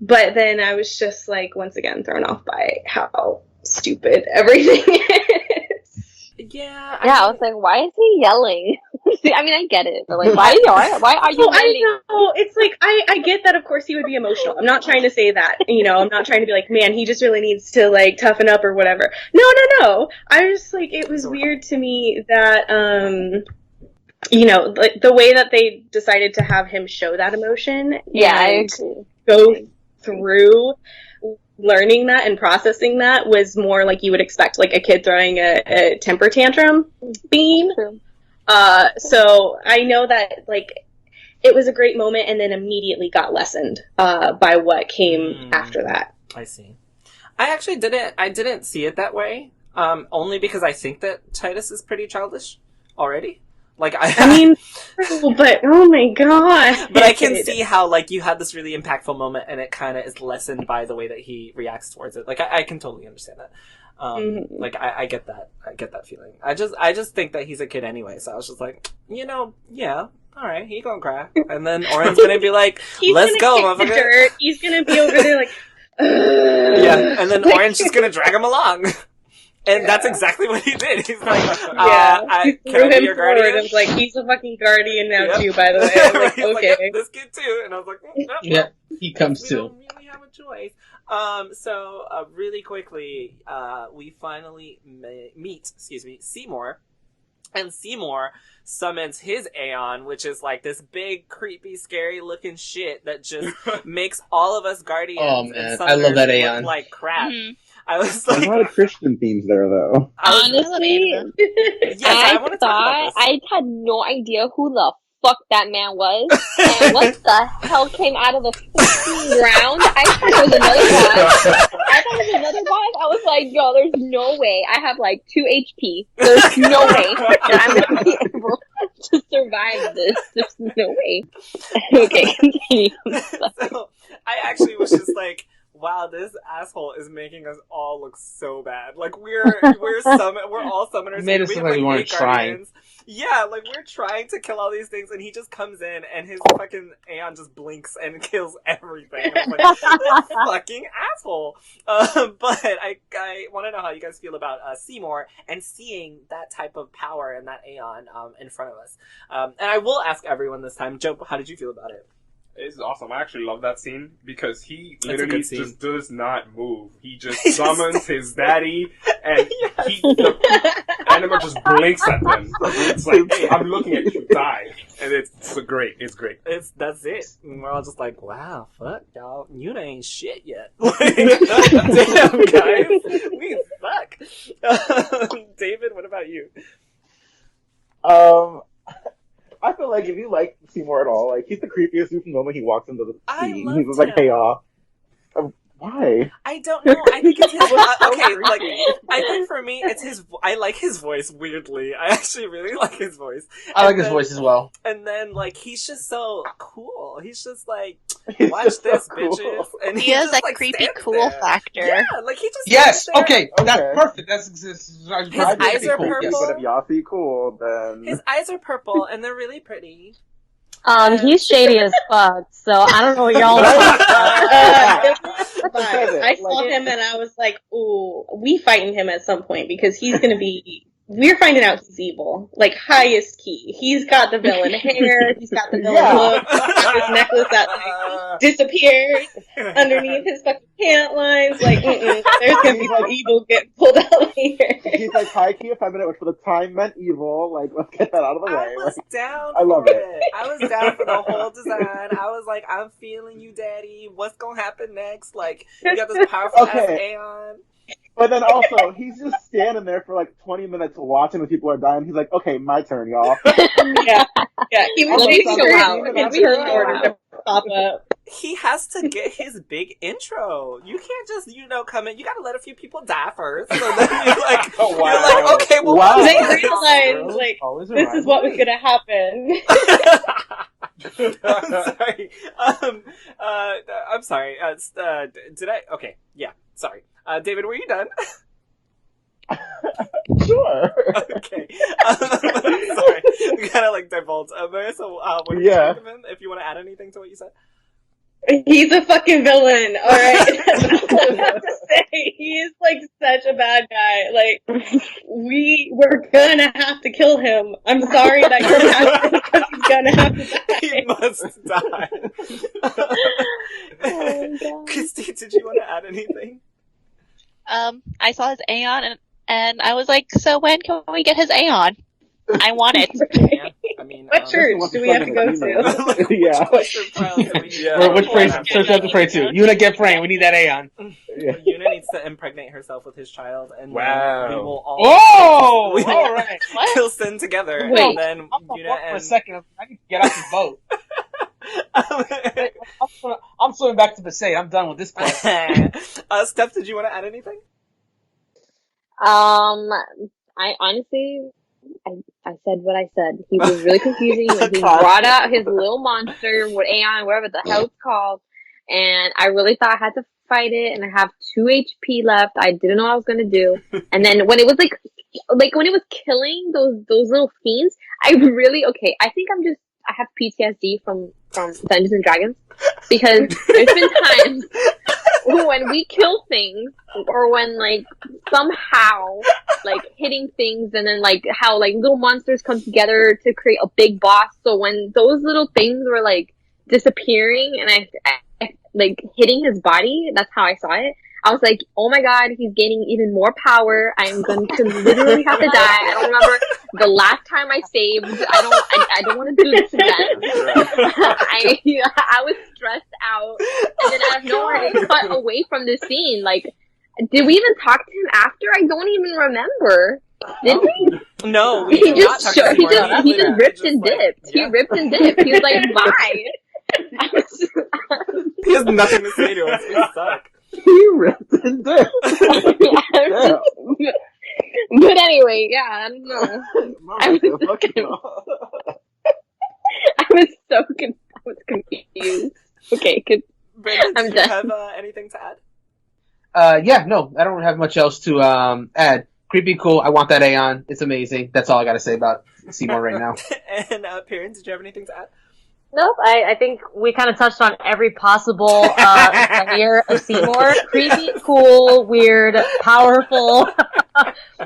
[SPEAKER 7] But then I was just, like, once again thrown off by how stupid everything is.
[SPEAKER 1] Yeah.
[SPEAKER 6] I was like, why is he yelling? I mean, I get it, but like, why are you yelling?
[SPEAKER 7] I know. It's like, I get that, of course, he would be emotional. I'm not trying to say that, I'm not trying to be like, man, he just really needs to, like, toughen up or whatever. No. I was just like, it was weird to me that, like, the way that they decided to have him show that emotion.
[SPEAKER 6] Yeah, I
[SPEAKER 7] and
[SPEAKER 6] agree.
[SPEAKER 7] Go through learning that and processing that was more like you would expect, like a kid throwing a temper tantrum beam.
[SPEAKER 6] True.
[SPEAKER 7] So I know that, like, it was a great moment and then immediately got lessened by what came after that.
[SPEAKER 1] I see. I actually didn't see it that way, only because I think that Titus is pretty childish already. Like,
[SPEAKER 7] I mean, but oh my god.
[SPEAKER 1] But I can see how, like, you had this really impactful moment and it kind of is lessened by the way that he reacts towards it. Like, I can totally understand that. Like, I get that. I get that feeling. I just think that he's a kid anyway, so I was just like, yeah, alright, he gonna cry. And then Oren's gonna be like, let's go, motherfucker.
[SPEAKER 7] He's gonna be over there like,
[SPEAKER 1] yeah, and then Oren's just gonna drag him along. And that's exactly what he did. He's like, can I be your guardian?
[SPEAKER 7] I was like, he's a fucking guardian now too, by the way. I was like,
[SPEAKER 1] he's
[SPEAKER 7] okay.
[SPEAKER 1] like, yep, this kid too. And I was like,
[SPEAKER 2] yeah, he comes too.
[SPEAKER 1] We don't really have a choice. So really quickly, we finally meet Seymour. And Seymour summons his Aeon, which is like this big, creepy, scary looking shit that just makes all of us guardians and
[SPEAKER 2] I love that Aeon.
[SPEAKER 1] look like crap.
[SPEAKER 4] Mm-hmm.
[SPEAKER 1] I was
[SPEAKER 5] There's
[SPEAKER 1] like,
[SPEAKER 5] a lot of Christian themes there, though.
[SPEAKER 6] Honestly,
[SPEAKER 1] yes, I want to talk about this.
[SPEAKER 6] I had no idea who the fuck that man was, and what the hell came out of the ground. I thought it was another boss. I was like, yo, there's no way. I have like 2 HP. There's no way that I'm gonna be able to survive this. There's no way. Okay, continue.
[SPEAKER 1] So, I actually was just like, wow, this asshole is making us all look so bad. Like, we're all summoners.
[SPEAKER 2] Made us
[SPEAKER 1] we
[SPEAKER 2] look
[SPEAKER 1] have,
[SPEAKER 2] like we weren't
[SPEAKER 1] trying. Yeah, like, we're trying to kill all these things, and he just comes in, and his fucking Aeon just blinks and kills everything. I'm like, this fucking asshole. But I want to know how you guys feel about Seymour and seeing that type of power and that Aeon in front of us. And I will ask everyone this time. Joe, how did you feel about it?
[SPEAKER 3] It's awesome. I actually love that scene because he
[SPEAKER 1] That's a
[SPEAKER 3] literally
[SPEAKER 1] good scene.
[SPEAKER 3] just does not move. He just summons his daddy, and the animal just blinks at them. It's like, hey, I'm looking at you, die. And it's great. It's great.
[SPEAKER 1] That's it. And we're all just like, wow, fuck, y'all. Yuna ain't shit yet. Damn, guys. We suck. David, what about you?
[SPEAKER 5] I feel like if you like Seymour at all, like, he's the creepiest dude from the moment he walks into the scene.
[SPEAKER 1] love
[SPEAKER 5] He's just like,
[SPEAKER 1] him.
[SPEAKER 5] hey, why?
[SPEAKER 1] I don't know. I think it's his okay, like, I think for me, it's his I like his voice, weirdly. I actually really like his voice.
[SPEAKER 2] I like his voice as well.
[SPEAKER 1] And then, like, he's just so cool. He's just like,
[SPEAKER 5] He's
[SPEAKER 1] watch
[SPEAKER 5] just
[SPEAKER 1] this,
[SPEAKER 5] so cool.
[SPEAKER 1] bitches. And
[SPEAKER 4] He has
[SPEAKER 1] just,
[SPEAKER 4] that
[SPEAKER 1] like,
[SPEAKER 4] creepy
[SPEAKER 1] stands
[SPEAKER 4] cool
[SPEAKER 1] there.
[SPEAKER 4] factor.
[SPEAKER 1] Yeah, like, he just
[SPEAKER 2] Yes,
[SPEAKER 1] stands there.
[SPEAKER 2] okay, that's perfect. That's
[SPEAKER 1] His
[SPEAKER 2] perfect.
[SPEAKER 1] eyes are
[SPEAKER 2] Cool, yes.
[SPEAKER 1] purple.
[SPEAKER 5] But if y'all see cool, then...
[SPEAKER 1] His eyes are purple, and they're really pretty.
[SPEAKER 8] He's shady as fuck, so I don't know what y'all
[SPEAKER 7] I saw him and I was like, ooh, we fighting him at some point because he's gonna be. We're finding out he's evil, like highest key. He's got the villain hair. He's got the villain look. He's got this necklace that like, disappears underneath his fucking pant lines. Like, there's gonna be some evil getting pulled out here.
[SPEAKER 5] He's like high-key effeminate, which for the time meant evil. Like, let's get that out of the way.
[SPEAKER 1] I was
[SPEAKER 5] Like,
[SPEAKER 1] down
[SPEAKER 5] I love
[SPEAKER 1] for
[SPEAKER 5] it.
[SPEAKER 1] I was down for the whole design. I was like, I'm feeling you, daddy. What's gonna happen next? Like, you got this powerful ass
[SPEAKER 5] Okay.
[SPEAKER 1] Aeon.
[SPEAKER 5] But then also, he's just standing there for like 20 minutes watching when people are dying. He's like, okay, my turn, y'all.
[SPEAKER 7] Yeah. He was
[SPEAKER 5] Let me
[SPEAKER 7] waiting
[SPEAKER 5] chill
[SPEAKER 7] for
[SPEAKER 5] out.
[SPEAKER 7] his turn order to pop up.
[SPEAKER 1] He has to get his big intro. You can't just, come in. You gotta let a few people die first. So then you're like,
[SPEAKER 3] Oh, wow.
[SPEAKER 1] you're like, okay, well,
[SPEAKER 5] Wow.
[SPEAKER 1] what
[SPEAKER 7] They
[SPEAKER 1] is this?
[SPEAKER 7] realized, like,
[SPEAKER 2] Always a
[SPEAKER 7] this is what was
[SPEAKER 2] rivalry.
[SPEAKER 7] gonna happen.
[SPEAKER 1] I'm sorry. I'm sorry. Did I? Okay, yeah. Sorry. David, were you done?
[SPEAKER 5] Sure.
[SPEAKER 1] Okay. Sorry. We gotta divulge. Marissa, what did you
[SPEAKER 5] Yeah.
[SPEAKER 1] think of him? If you want to add anything to what you said.
[SPEAKER 7] He's a fucking villain, alright? That's all I have to say. He is, such a bad guy. We're gonna have to kill him. I'm sorry that you're passing because he's gonna have to die.
[SPEAKER 1] He must die.
[SPEAKER 6] Oh, God.
[SPEAKER 1] Christy, did you want to add anything?
[SPEAKER 4] I saw his Aeon and I was like, so when can we get his Aeon? I want it.
[SPEAKER 1] Yeah. I mean,
[SPEAKER 7] What church do we have to go to?
[SPEAKER 5] Yeah.
[SPEAKER 2] Which phrase? Church we have to pray to. Yuna, get framed. We need that Aeon.
[SPEAKER 5] Yeah.
[SPEAKER 1] Yuna needs to impregnate herself with his child, and
[SPEAKER 3] Wow.
[SPEAKER 1] then we will all
[SPEAKER 2] Oh!
[SPEAKER 1] we will
[SPEAKER 2] All right.
[SPEAKER 1] kill sin together,
[SPEAKER 7] Wait.
[SPEAKER 1] and then
[SPEAKER 2] I'm gonna
[SPEAKER 1] Yuna
[SPEAKER 2] walk for a
[SPEAKER 1] and
[SPEAKER 2] second. I need to get off this boat. I'm swimming back to Besaid. I'm done with this place.
[SPEAKER 1] Steph, did you want to add anything?
[SPEAKER 6] I honestly, I said what I said. He was really confusing when he brought out his little monster, what Aeon, whatever the hell it's called, and I really thought I had to fight it, and I have 2 HP left. I didn't know what I was gonna do, and then when it was when it was killing those little fiends, I think I have PTSD from Dungeons and Dragons, because there's been times when we kill things, or when somehow hitting things, and then how little monsters come together to create a big boss. So when those little things were disappearing, and I hitting his body, that's how I saw it. I was like, oh my god, he's gaining even more power. I'm going to literally have to die. I don't remember the last time I saved. I don't want to do this again. I was stressed out. And then out of nowhere, it cut away from the scene. Did we even talk to him after? I don't even remember. Did we?
[SPEAKER 1] No, we
[SPEAKER 6] He
[SPEAKER 1] did not
[SPEAKER 6] just
[SPEAKER 1] talk to Seymour.
[SPEAKER 6] he just ripped and dipped. He
[SPEAKER 1] yeah.
[SPEAKER 6] ripped and dipped. He was like, bye.
[SPEAKER 1] He has nothing to say to us. We suck.
[SPEAKER 5] He ripped and dipped.
[SPEAKER 6] But anyway, yeah, I don't know. I was confused. Okay, good.
[SPEAKER 1] Brandon,
[SPEAKER 6] I'm
[SPEAKER 1] do you
[SPEAKER 6] done.
[SPEAKER 1] have anything to add?
[SPEAKER 2] Yeah, no, I don't have much else to add. Creepy, cool. I want that Aeon. It's amazing. That's all I got to say about Seymour right now.
[SPEAKER 1] And Perrin, did you have anything to add?
[SPEAKER 8] Nope, I think we kind of touched on every possible layer of Seymour. Creepy, cool, weird, powerful.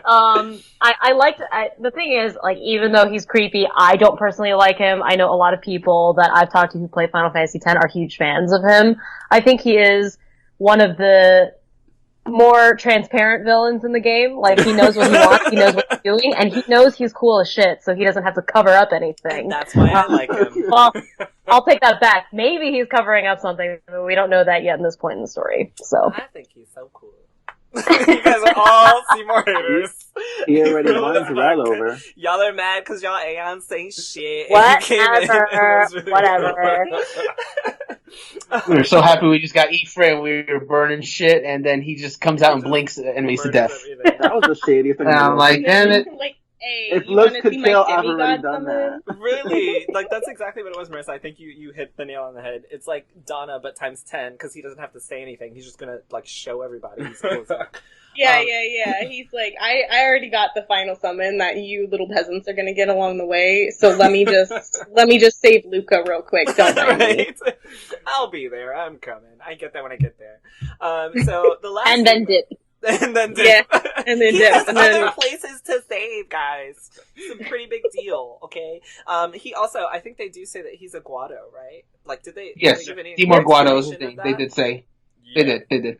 [SPEAKER 8] I liked, the thing is, even though he's creepy, I don't personally like him. I know a lot of people that I've talked to who play Final Fantasy X are huge fans of him. I think he is one of the more transparent villains in the game. He knows what he wants, he knows what he's doing, and he knows he's cool as shit, so he doesn't have to cover up anything.
[SPEAKER 1] That's why I like him.
[SPEAKER 8] Well, I'll take that back. Maybe he's covering up something, but we don't know that yet in this point in the story, so.
[SPEAKER 1] I think he's so cool. You guys are all Seymour haters.
[SPEAKER 5] He already
[SPEAKER 1] Cool
[SPEAKER 5] won
[SPEAKER 1] as
[SPEAKER 5] his right
[SPEAKER 1] fuck.
[SPEAKER 5] over.
[SPEAKER 1] Y'all are mad because y'all Aeon saying shit. and you came in and it was really
[SPEAKER 8] Whatever.
[SPEAKER 2] We were so happy we just got Ephraim. We were burning shit, and then he just comes out and blinks enemies to death.
[SPEAKER 5] That was the shadiest thing.
[SPEAKER 2] And I'm
[SPEAKER 5] in the world.
[SPEAKER 2] like, damn it.
[SPEAKER 7] Hey,
[SPEAKER 5] If
[SPEAKER 7] you
[SPEAKER 5] looks
[SPEAKER 7] wanna
[SPEAKER 5] could
[SPEAKER 7] see
[SPEAKER 5] kill,
[SPEAKER 7] my
[SPEAKER 5] I've already
[SPEAKER 7] demigod
[SPEAKER 5] done that.
[SPEAKER 7] summon?
[SPEAKER 1] Really? That's exactly what it was, Marissa. I think you hit the nail on the head. It's like Donna, but times 10, because he doesn't have to say anything. He's just gonna, show everybody he's cool as fuck.
[SPEAKER 7] Yeah. He's like, I already got the final summon that you little peasants are gonna get along the way. So let me just save Luca real quick. Don't mind me.
[SPEAKER 1] Right? I'll be there. I'm coming. I get that when I get there. So the last
[SPEAKER 6] And then dip.
[SPEAKER 1] and then dip.
[SPEAKER 7] Yeah, and then
[SPEAKER 1] he
[SPEAKER 7] dip,
[SPEAKER 1] has
[SPEAKER 7] and then-
[SPEAKER 1] other places to save, guys. It's a pretty big deal. Okay. He also, I think they do say that he's a Guado, right? Did they?
[SPEAKER 2] Yes,
[SPEAKER 1] did they give any
[SPEAKER 2] Seymour Guado is the
[SPEAKER 1] explanation
[SPEAKER 2] thing.
[SPEAKER 1] of
[SPEAKER 2] They
[SPEAKER 1] that?
[SPEAKER 2] did say.
[SPEAKER 3] Yeah,
[SPEAKER 2] They did.
[SPEAKER 3] They did.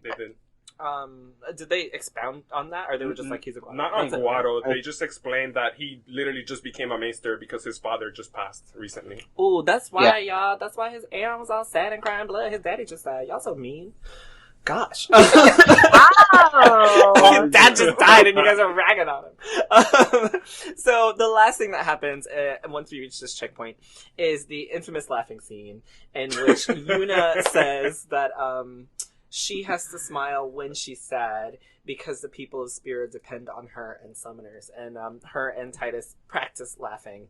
[SPEAKER 1] Did they expound on that, or they were just like he's a Guado?
[SPEAKER 3] Not on
[SPEAKER 1] That's it.
[SPEAKER 3] Guado. They just explained that he literally just became a maester because his father just passed recently.
[SPEAKER 1] Ooh, that's why, y'all. That's why his Aeon was all sad and crying blood. His daddy just died. Y'all so mean. Gosh.
[SPEAKER 8] Wow, Wow!
[SPEAKER 1] Dad just died and you guys are ragging on him. So the last thing that happens once we reach this checkpoint is the infamous laughing scene in which Yuna says that she has to smile when she's sad because the people of Spira depend on her and summoners. And her and Titus practice laughing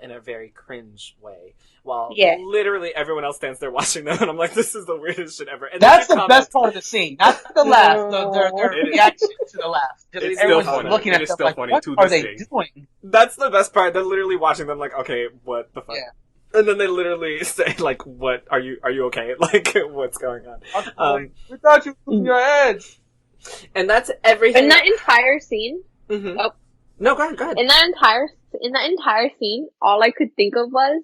[SPEAKER 1] in a very cringe way. While literally everyone else stands there watching them. And I'm like, this is the weirdest shit ever. And
[SPEAKER 2] that's the best part of the scene. Not the laugh. Their reaction to the laugh.
[SPEAKER 3] It's
[SPEAKER 2] Everyone's
[SPEAKER 3] still funny.
[SPEAKER 2] looking at them like, what are they doing?
[SPEAKER 1] That's the best part. They're literally watching them like, okay, what the fuck? Yeah. And then they literally say, like, what, are you okay? Like, what's going on?
[SPEAKER 2] We thought you were losing your heads.
[SPEAKER 1] And that's everything.
[SPEAKER 6] In that entire scene,
[SPEAKER 1] Mm-hmm. Oh. No, go ahead.
[SPEAKER 6] In that entire scene, all I could think of was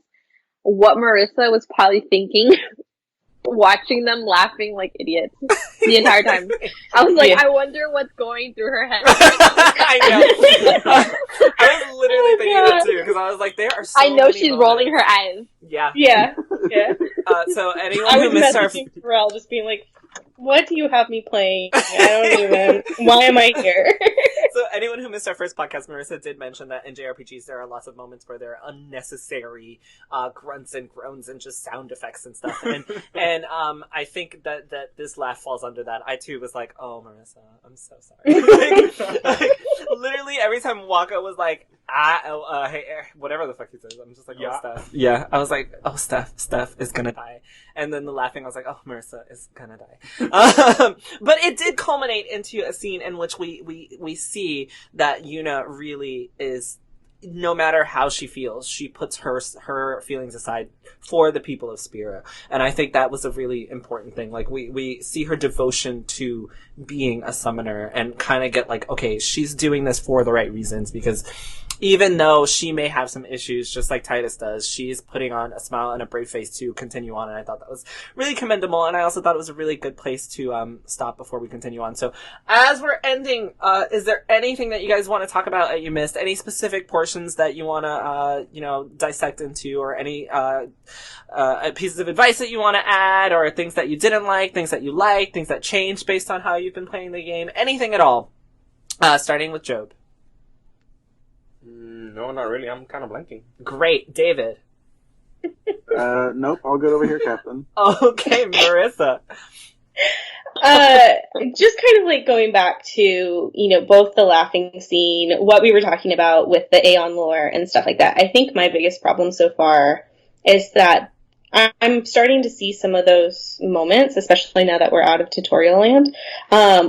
[SPEAKER 6] what Marissa was probably thinking, watching them laughing like idiots the entire time. I was like, I wonder what's going through her head.
[SPEAKER 1] I know. I was literally thinking that too, because I was like, there are so
[SPEAKER 6] I know
[SPEAKER 1] many
[SPEAKER 6] she's
[SPEAKER 1] moments.
[SPEAKER 6] rolling her eyes.
[SPEAKER 1] Yeah.
[SPEAKER 7] Yeah.
[SPEAKER 1] So anyone
[SPEAKER 7] I
[SPEAKER 1] who
[SPEAKER 7] was
[SPEAKER 1] missed our...
[SPEAKER 7] messaging Pharrell, just being like, what do you have me playing? I don't even... Why am I here?
[SPEAKER 1] So anyone who missed our first podcast, Marissa did mention that in JRPGs there are lots of moments where there are unnecessary grunts and groans and just sound effects and stuff. And I think that this laugh falls under that. I too was like, oh, Marissa, I'm so sorry. like, literally every time Wakka was like, hey, whatever the fuck he says, I'm just like, oh, Steph. Yeah, I was like, oh, Steph is gonna die. And then the laughing, I was like, oh, Marissa is gonna die. But it did culminate into a scene in which we see that Yuna really is, no matter how she feels, she puts her feelings aside for the people of Spira. And I think that was a really important thing. Like, we see her devotion to being a summoner and kind of get like, okay, she's doing this for the right reasons, because even though she may have some issues, just like Titus does, she's putting on a smile and a brave face to continue on, and I thought that was really commendable, and I also thought it was a really good place to stop before we continue on. So, as we're ending, is there anything that you guys want to talk about that you missed? Any specific portions that you want to, dissect into, or any pieces of advice that you want to add, or things that you didn't like, things that you liked, things that changed based on how you've been playing the game? Anything at all? Starting with Job.
[SPEAKER 3] No, not really. I'm kind of blanking.
[SPEAKER 1] Great. David.
[SPEAKER 5] Nope. I'll go over here, Captain.
[SPEAKER 1] Okay, Marissa.
[SPEAKER 7] Just kind of like going back to, both the laughing scene, what we were talking about with the Aeon lore and stuff like that. I think my biggest problem so far is that I'm starting to see some of those moments, especially now that we're out of tutorial land,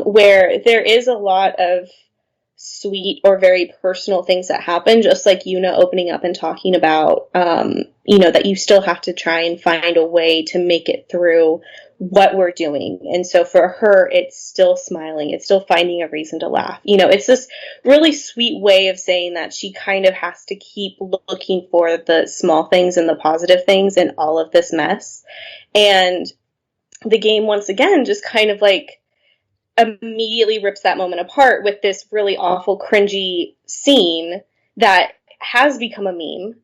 [SPEAKER 7] where there is a lot of sweet or very personal things that happen, just like Yuna opening up and talking about, that you still have to try and find a way to make it through what we're doing. And so for her, it's still smiling. It's still finding a reason to laugh. It's this really sweet way of saying that she kind of has to keep looking for the small things and the positive things in all of this mess. And the game, once again, just kind of like immediately rips that moment apart with this really awful, cringy scene that has become a meme,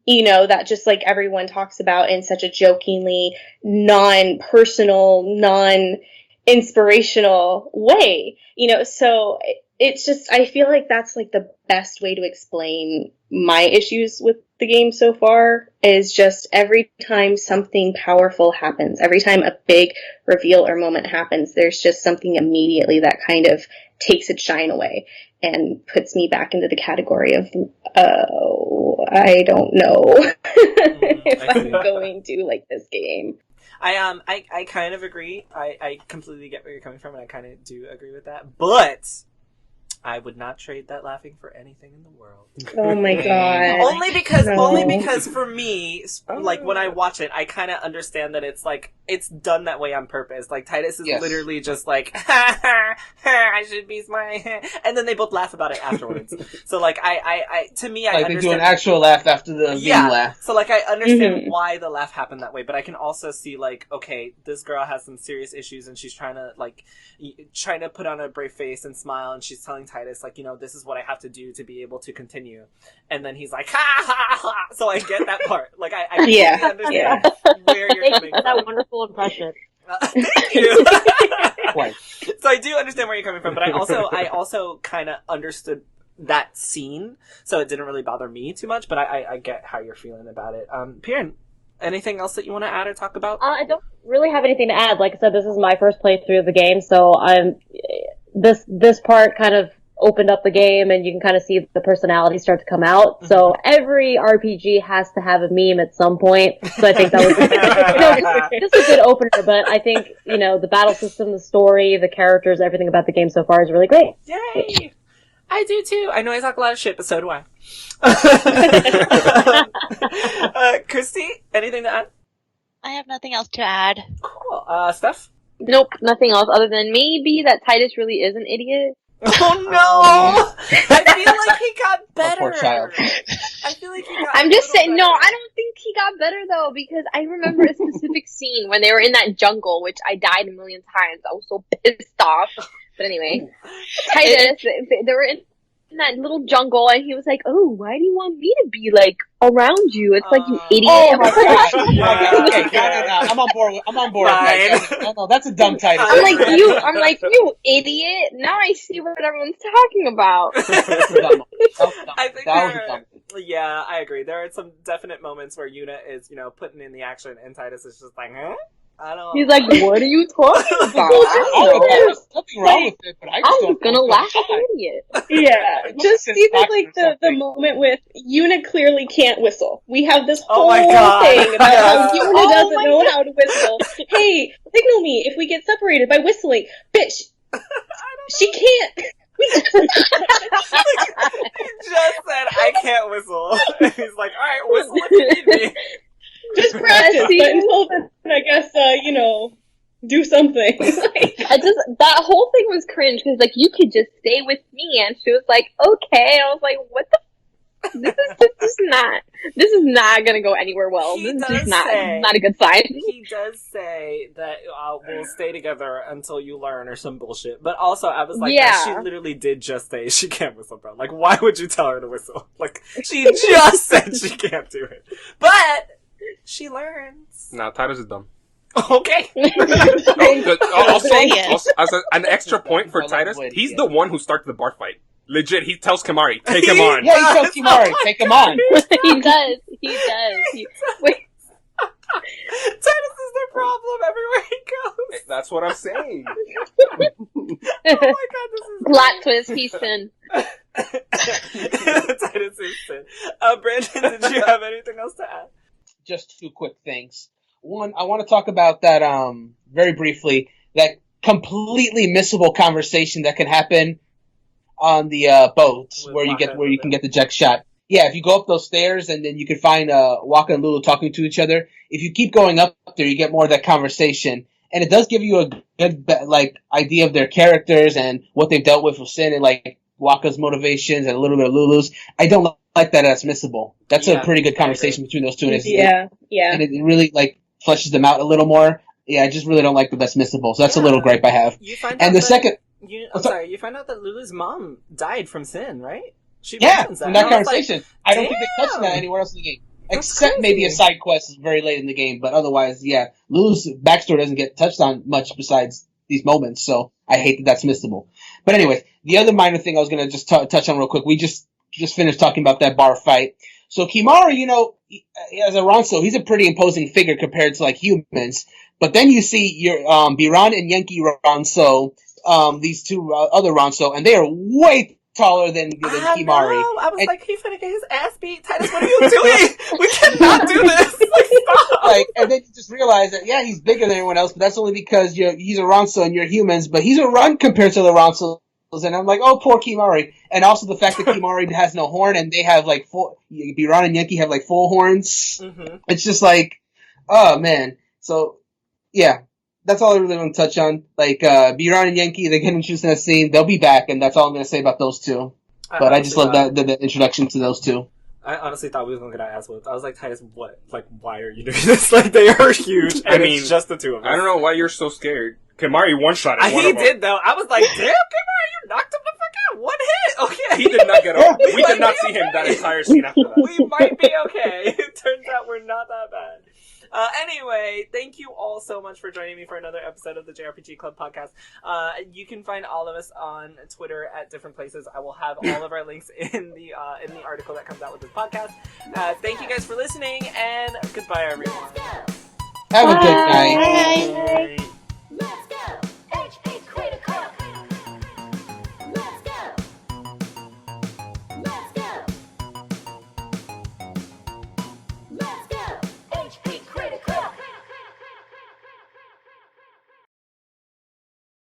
[SPEAKER 7] that just like everyone talks about in such a jokingly, non-personal, non-inspirational way, so it's just, I feel like that's like the best way to explain my issues with the game so far, is just every time something powerful happens, every time a big reveal or moment happens, there's just something immediately that kind of takes its shine away and puts me back into the category of, I don't know if I'm going to like this game.
[SPEAKER 1] I kind of agree. I completely get where you're coming from, and I kind of do agree with that. But I would not trade that laughing for anything in the world.
[SPEAKER 7] Oh my god.
[SPEAKER 1] Only because for me, like, when I watch it, I kind of understand that it's like, it's done that way on purpose. Like, Titus is literally just like, I should be smiling. And then they both laugh about it afterwards. So, like, I to me, I
[SPEAKER 2] like
[SPEAKER 1] understand.
[SPEAKER 2] They do an actual laugh after the meme laugh.
[SPEAKER 1] So, like, I understand why the laugh happened that way, but I can also see, like, okay, this girl has some serious issues, and she's trying to put on a brave face and smile, and she's telling Titus, like, this is what I have to do to be able to continue. And then he's like, ha ha ha. So I get that part. Like, I completely understand where you're coming from.
[SPEAKER 8] That wonderful impression.
[SPEAKER 1] Thank you.
[SPEAKER 2] Quite.
[SPEAKER 1] So I do understand where you're coming from, but I also kind of understood that scene, so it didn't really bother me too much, but I get how you're feeling about it. Piran, anything else that you want to add or talk about?
[SPEAKER 8] I don't really have anything to add. Like I said, this is my first playthrough of the game, so this part kind of opened up the game, and you can kind of see the personalities start to come out. Mm-hmm. So every RPG has to have a meme at some point. So I think that was just a good opener. But I think the battle system, the story, the characters, everything about the game so far is really great.
[SPEAKER 1] Yay! I do too. I know I talk a lot of shit, but so do I. Christy, anything to add?
[SPEAKER 4] I have nothing else to add.
[SPEAKER 1] Cool. Steph?
[SPEAKER 6] Nope, nothing else other than maybe that Titus really is an idiot.
[SPEAKER 1] Oh no! I feel like he got better.
[SPEAKER 2] Poor child.
[SPEAKER 1] I feel like he got
[SPEAKER 6] I'm just saying,
[SPEAKER 1] better.
[SPEAKER 6] no, I don't think he got better though, because I remember a specific scene when they were in that jungle, which I died a million times. I was so pissed off. But anyway, Titus, they were in that little jungle, and he was like, "Oh, why do you want me to be like around you? It's like you idiot."
[SPEAKER 2] Oh my god! Okay, no. I'm on board. No, that's a dumb title.
[SPEAKER 6] I'm like you idiot. Now I see what everyone's talking about.
[SPEAKER 1] I think
[SPEAKER 2] that was dumb.
[SPEAKER 1] Yeah, I agree. There are some definite moments where Yuna is, putting in the action, and Titus is just like, huh? I don't.
[SPEAKER 6] He's like, what are you talking about?
[SPEAKER 2] There's nothing wrong with it, but I just
[SPEAKER 6] I'm gonna laugh at an idiot.
[SPEAKER 7] Yeah, just even like the moment with Yuna clearly can't whistle. We have this whole thing about how Yuna doesn't know how to whistle. Hey, signal me if we get separated by whistling. Bitch, she can't.
[SPEAKER 1] He just said, I can't whistle. And he's like, alright, whistle if you need me.
[SPEAKER 7] Just practice, but until then, I guess, do something.
[SPEAKER 6] That whole thing was cringe, because, like, you could just stay with me, and she was like, okay. I was like, what the this is not gonna go anywhere well. This is just not a good sign.
[SPEAKER 1] He does say that we'll stay together until you learn or some bullshit. But also, I was like,
[SPEAKER 6] yeah.
[SPEAKER 1] She literally did just say she can't whistle, bro. Like, why would you tell her to whistle? Like, she just said she can't do it. But she learns.
[SPEAKER 3] Nah, Titus is dumb.
[SPEAKER 1] Okay.
[SPEAKER 3] Also, as an extra point for Titus, he's the one who started the bar fight. Legit, he tells Kimari, take him on.
[SPEAKER 2] Yeah, he tells Kimari, take him on.
[SPEAKER 6] He does. Wait.
[SPEAKER 1] Titus is the problem everywhere he goes.
[SPEAKER 3] That's what I'm saying.
[SPEAKER 1] Oh my god, this is
[SPEAKER 6] Plot twist, he's Finn.
[SPEAKER 1] Titus is Finn. Brandon, did you have anything else to add?
[SPEAKER 2] Just two quick things. One, I want to talk about that, very briefly, that completely missable conversation that can happen on the boat where you can get the Jecht shot. Yeah, if you go up those stairs and then you can find Wakka and Lulu talking to each other. If you keep going up there, you get more of that conversation, and it does give you a good idea of their characters and what they've dealt with Sin and like Wakka's motivations and a little bit of Lulu's. I don't like that as missable. That's a pretty good conversation between those two. And and it really fleshes them out a little more. Yeah, I just really don't like that that's missable. So that's a little gripe I have.
[SPEAKER 1] You find
[SPEAKER 2] and
[SPEAKER 1] out
[SPEAKER 2] the second.
[SPEAKER 1] you find out that Lulu's mom died from Sin, right? She mentions
[SPEAKER 2] from that conversation.
[SPEAKER 1] Like,
[SPEAKER 2] I don't think they touched that anywhere else in the game. Except maybe a side quest very late in the game, but otherwise, yeah. Lulu's backstory doesn't get touched on much besides these moments, so I hate that that's missable. But anyways, the other minor thing I was gonna just touch on real quick, we just finished talking about that bar fight. So Kimari, as a Ronso, he's a pretty imposing figure compared to humans. But then you see your Biran and Yankee Ronso, these two other Ronso, and they are way taller than Kimari.
[SPEAKER 1] Know. I was like, he's gonna get his ass beat. Titus, what are you doing? We cannot do this. Stop.
[SPEAKER 2] And then you just realize that he's bigger than everyone else, but that's only because he's a Ronso and you're humans. But he's a run compared to the Ronsos, and I'm like, oh, poor Kimari. And also the fact that Kimari has no horn, and they have Biran and Yankee have full horns. Mm-hmm. It's just oh man. So yeah. That's all I really want to touch on. Biran and Yankee, they get introduced in that scene. They'll be back, and that's all I'm going to say about those two. But I just love the introduction to those two.
[SPEAKER 1] I honestly thought we were going to get our ass whipped. I was like, Titus, what? Why are you doing this? They are huge, and it's just the two of us.
[SPEAKER 3] I don't know why you're so scared. Kimari one-shotted one
[SPEAKER 1] He
[SPEAKER 3] of them.
[SPEAKER 1] did, though. I was like, damn, Kimari, you knocked him the fuck out. One hit. Okay.
[SPEAKER 3] He did not get up. We
[SPEAKER 1] might
[SPEAKER 3] did not
[SPEAKER 1] be
[SPEAKER 3] see him that entire scene after that.
[SPEAKER 1] We might be okay. It turns out we're not that bad. Anyway, thank you all so much for joining me for another episode of the JRPG Club podcast. You can find all of us on Twitter at different places. I will have all of our links in the article that comes out with this podcast. Thank you guys for listening, and goodbye, everyone.
[SPEAKER 2] Have a good night.
[SPEAKER 4] Bye.